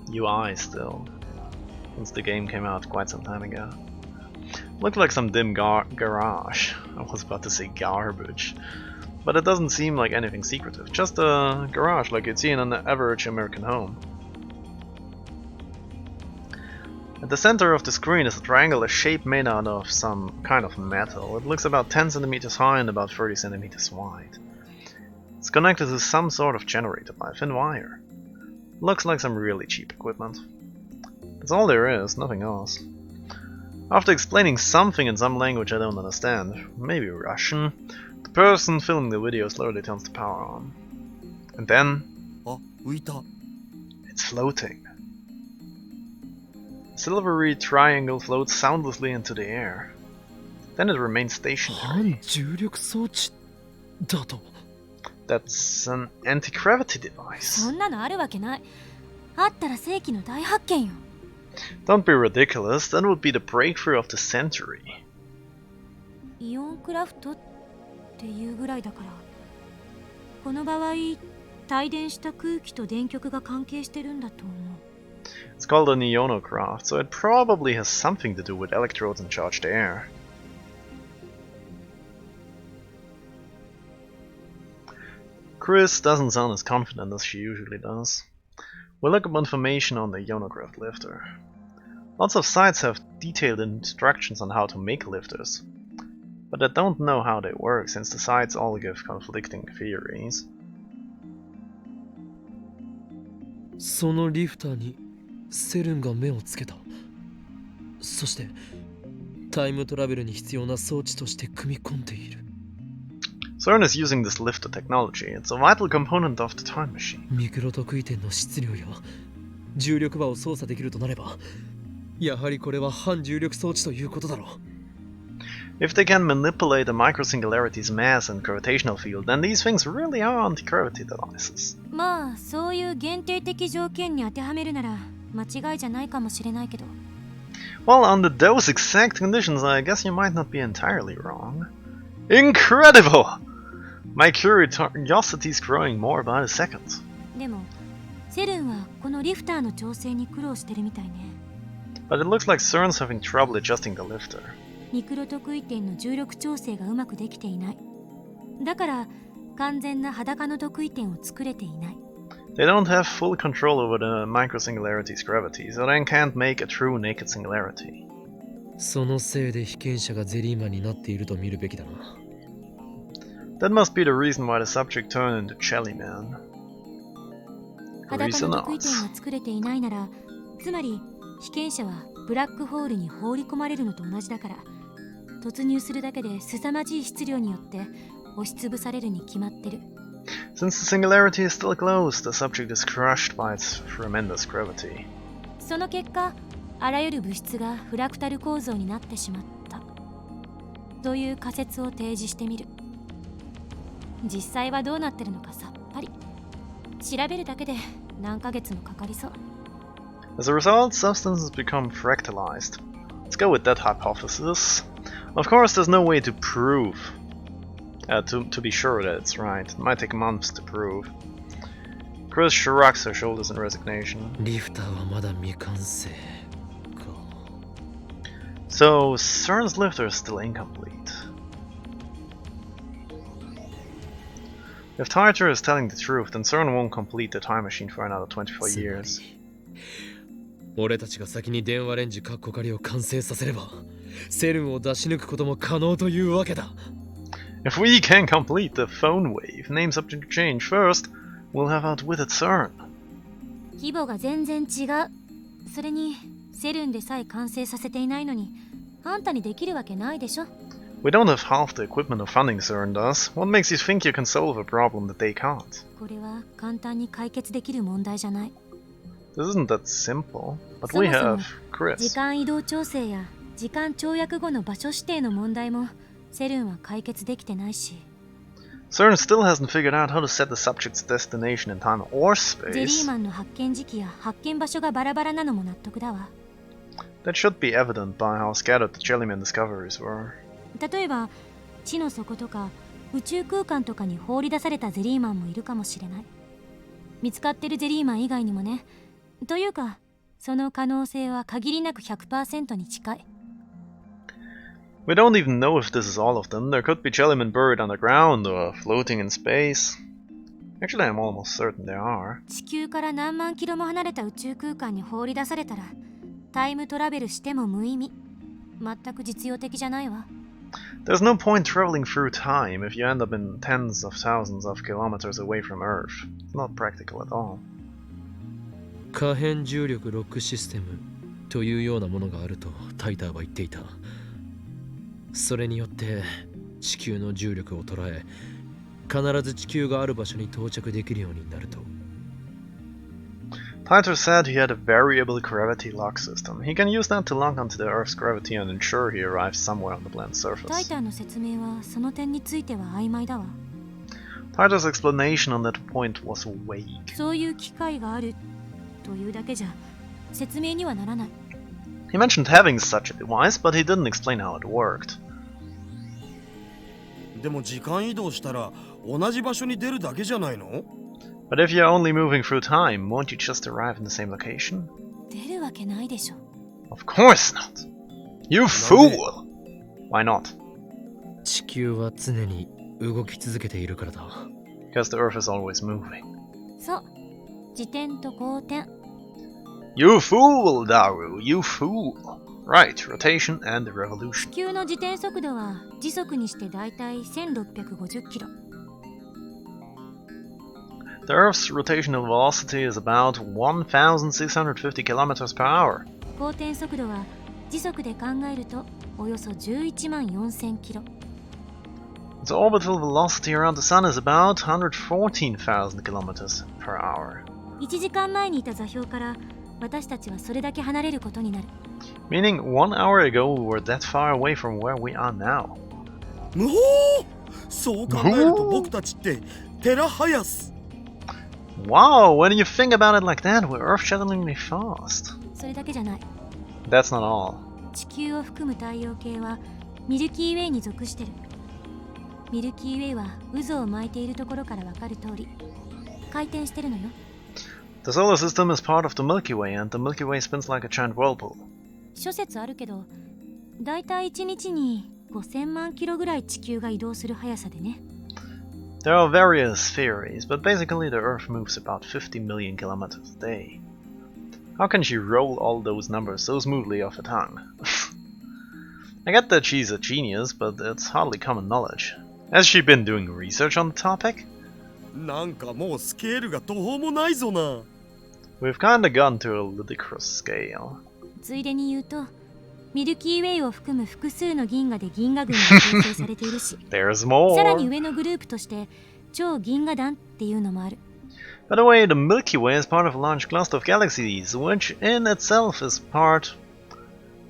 UI still. since the game came out quite some time ago. Looked like some dim garage. I was about to say garbage. But it doesn't seem like anything secretive, just a garage like you'd see in an average American home. At the center of the screen is a triangular shape made out of some kind of metal. It looks about 10 centimeters high and about 30 centimeters wide. It's connected to some sort of generator by a thin wire. Looks like some really cheap equipment. That's all there is, nothing else. After explaining something in some language I don't understand, maybe Russian, the person filming the video slowly turns the power on. And then... it's floating. The silvery triangle floats soundlessly into the air. Then it remains stationary. That's an anti-gravity device. そんなのあるわけない。あったら世紀の大発見よ。Don't be ridiculous, that would be the breakthrough of the century. イオンクラフトっていうぐらいだから、この場合、帯電した空気と電極が関係してるんだと思う。It's called an ionocraft, so it probably has something to do with electrodes and charged air. Chris doesn't sound as confident as she usually does. We'll look up information on the ionocraft lifter. Lots of sites have detailed instructions on how to make lifters, but I don't know how they work since the sites all give conflicting theories. そのリフターにセルンが目をつけた。そしてタイムトラベルに必要な装置として組み込んでいる。CERN is using this lifter technology. It's a vital component of the time machine. ミクロ特異点の質量や重力場を操作できるとなれば、やはりこれは反重力装置ということだろう。If they can manipulate a microsingularity's mass and gravitational field, then these things really are anti-gravity devices. まあ、そういう限定的条件に当てはめるなら間違いじゃないかもしれないけど。Well, under those exact conditions, I guess you might not be entirely wrong. Incredible! My curiosity is growing more by the second. でも、セルンはこのリフターの調整に苦労してるみたいね。But it looks like CERN's having trouble adjusting the lifter. ミクロ特異点の重力調整がうまくできていない。だから、完全な裸の特異点を作れていない。They don't have full control over the microsingularity's gravity, so they can't make a true naked singularity. そのせいで被験者がゼリーマンになっていると見るべきだな。That must be the reason why the subject turned into Jellyman. 裸の特異点が作れていないなら、つまり被験者はブラックホールに放り込まれるのと同じだから、突入するだけで凄まじい質量によって押しつぶされるに決まってる。Since the singularity is still closed, the subject is crushed by its tremendous gravity. その結果、あらゆる物質がフラクタル構造になってしまった。という仮説を提示してみる。実際はどうなってるのかさっぱり。調べるだけで何ヶ月もかかりそう。As a result, substances become fractalized. Let's go with that hypothesis. Of course, there's no way to prove, to be sure that it's right. It might take months to prove. Chris shrugs her shoulders in resignation. リフターはまだ未完成か。So, CERN's lifter is still incomplete. If Titor is telling the truth, then CERN won't complete the time machine for another 24 years. 俺たちが先に電話レンジカッコ仮を完成させれば、セルンを出し抜くことも可能というわけだ。If we can complete the phone wave, name subject change first, we'll have outwitted CERN. 規模が全然違う。それに、セルンでさえ完成させていないのに、あんたにできるわけないでしょ。We don't have half the equipment of funding CERN does. What makes you think you can solve a problem that they can't? これは簡単に解決できる問題じゃない。This isn't that simple, but そ we もそも have 時 Chris. 間移動調整や時間跳躍後の場所指定の問題もセルンは解決できてないし。CERN still hasn't figured out how to set the subject's destination in time or ゼリー space. マンの発見時期や発見場所がバラバラなのも納得だわ。That should be evident by how scattered the Jellyman discoveries were. 例えば地の底とか宇宙空間とかに放り出されたゼリーマンもいるかもしれない。見つかってるゼリーマン以外にもね。というかその可能性は限りなく 100% に近い。 We don't even know if this is all of them. There could be jellymen buried underground or floating in space. Actually, I'm almost certain there are. 地球から何万キロも離れた宇宙空間に放り出されたらタイムトラベルしても無意味。全く実用的じゃないわ。 There's no point traveling through time if you end up in tens of thousands of kilometers away from Earth. It's not practical at all. 可変重力ロックシステムというようなものがあるとタイターは言っていた。それによって地球の重力を捉え、必ず地球がある場所に到着できるようになると。Titor said he had a variable gravity lock system. He can use that to lock onto the Earth's gravity and ensure he arrives somewhere on the planet's タイ surface. ターの説明はその点については曖昧だわ。 Titor's explanation on that point was vague. そういう機会があるというだけじゃ説明にはならない。 He mentioned having such a device, but he didn't explain how it worked. でも時間移動したら同じ場所に出るだけじゃないの？ But if you're only moving through time, won't you just arrive in the same location? 出るわけないでしょ。 Of course not! You fool! Why not? 地球は常に動き続けているからだ。Because the Earth is always moving. そう。自転と公転。 You fool, Daru! You fool! Right, rotation and 地 revolution. 球の自転速度は時速にしてだいたい1650キロ。 The Earth's rotational velocity is about 1,650 kilometers per hour. 公転速度は時速で考えるとおよそ11万4000キロ。 The orbital velocity around the Sun is about 114,000 kilometers per hour. 1時間前にいた座標から私たちはそれだけ離れることになる。 Meaning 1 hour ago we were that far away from where we are now. むほー！そう考えると僕たちってテラハヤス。 Wow, when you think about it like that, we're earth-shatteringly fast. それだけじゃない。 That's not all. 地球を含む太陽系はミルキーウェイに属してる。ミルキーウェイは渦を巻いているところからわかる通り回転してるのよ。 The solar system is part of the Milky Way, and the Milky Way spins like a giant whirlpool. 諸説あるけど、だいたい1日に5000万キロぐらい地球が移動する速さでね。 There are various theories, but basically the Earth moves about 50 million kilometers a day. How can she roll all those numbers so smoothly off her tongue? I get that she's a genius, but it's hardly common knowledge. Has she been doing research on the topic? なんかもうスケールが途方もないぞな。 We've kinda gone to a ludicrous scale. ついでに言うと、ミルキーウェイを含む複数の銀河で銀河群が構成されているし、 There's さらに more! 上のグループとして超銀河団っていうのもある。 By the way, the Milky Way is part of a large cluster of galaxies, which in itself is part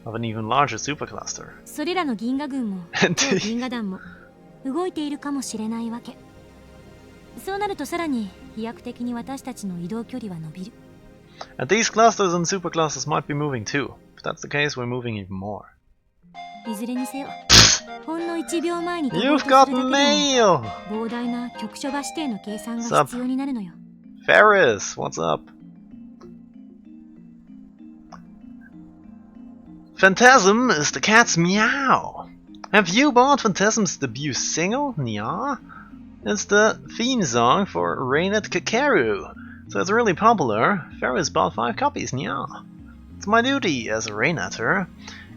of an even larger supercluster. それらの銀河群も超銀河団も動いているかもしれないわけ。そうなるとさらに飛躍的に私たちの移動距離は伸びる。 And these clusters and superclusters might be moving too. If that's the case, we're moving even more. いずれにせよ、ほんの1秒前に飛ぼう You've とするだ got けでも mail! 膨大な局所場指定の計算が必要になるのよ。 Ferris, what's up? Phantasm is the cat's meow. Have you bought Phantasm's debut single, Nya? It's the theme song for Rainet Kakaru, so it's really popular. Ferris bought 5 copies, Nya. It's my duty as a Rainetter.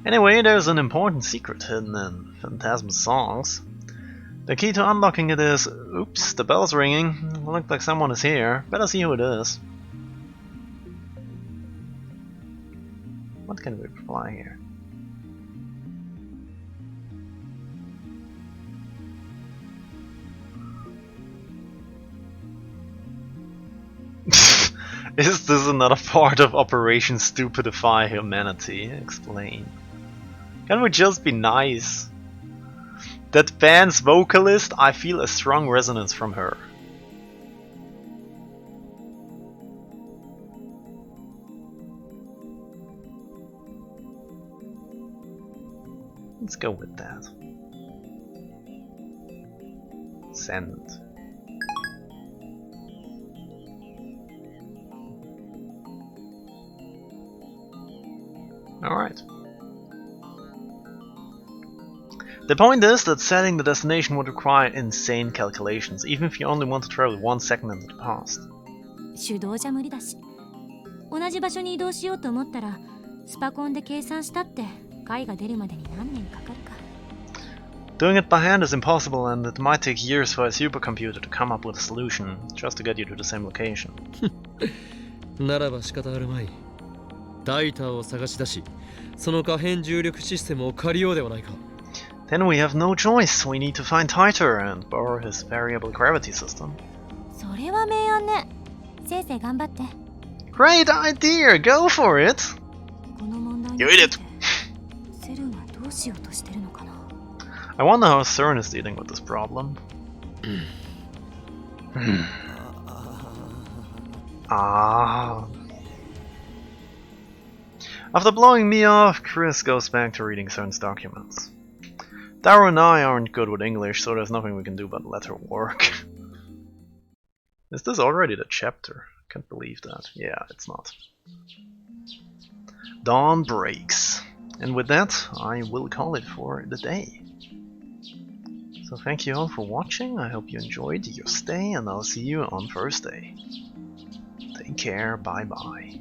Anyway, there's an important secret hidden in Phantasm's songs. The key to unlocking it is... Oops, the bell's ringing. Looks like someone is here. Better see who it is. What can we reply here? Is this another part of Operation Stupidify Humanity? Explain. Can we just be nice? That band's vocalist, I feel a strong resonance from her. Let's go with that. Send. Alright. The point is that setting the destination would require insane calculations, even if you only want to travel 1 second into the past. 手動じゃ無理だし、同じ場所に移動しようと思ったらスパコンで計算したって解が出るまでに何年かかるか。 Doing it by hand is impossible, and it might take years for a supercomputer to come up with a solution just to get you to the same location. ならば仕方あるまい。タイターを探し出し、その可変重力システムを借りようではないか。 Then we have no choice. We need to find Titor and borrow his variable gravity system. それは明暗ね。せいぜい頑張って。 Great idea! Go for it! この問題に You つい idiot! てセルンはどうしようとしてるのかな。 I wonder how CERN is dealing with this problem. After blowing me off, Chris goes back to reading CERN's documents. Darrow and I aren't good with English, so there's nothing we can do but let her work. Is this already the chapter? Can't believe that. Yeah, it's not. Dawn breaks. And with that, I will call it for the day. So thank you all for watching, I hope you enjoyed your stay, and I'll see you on Thursday. Take care, bye bye.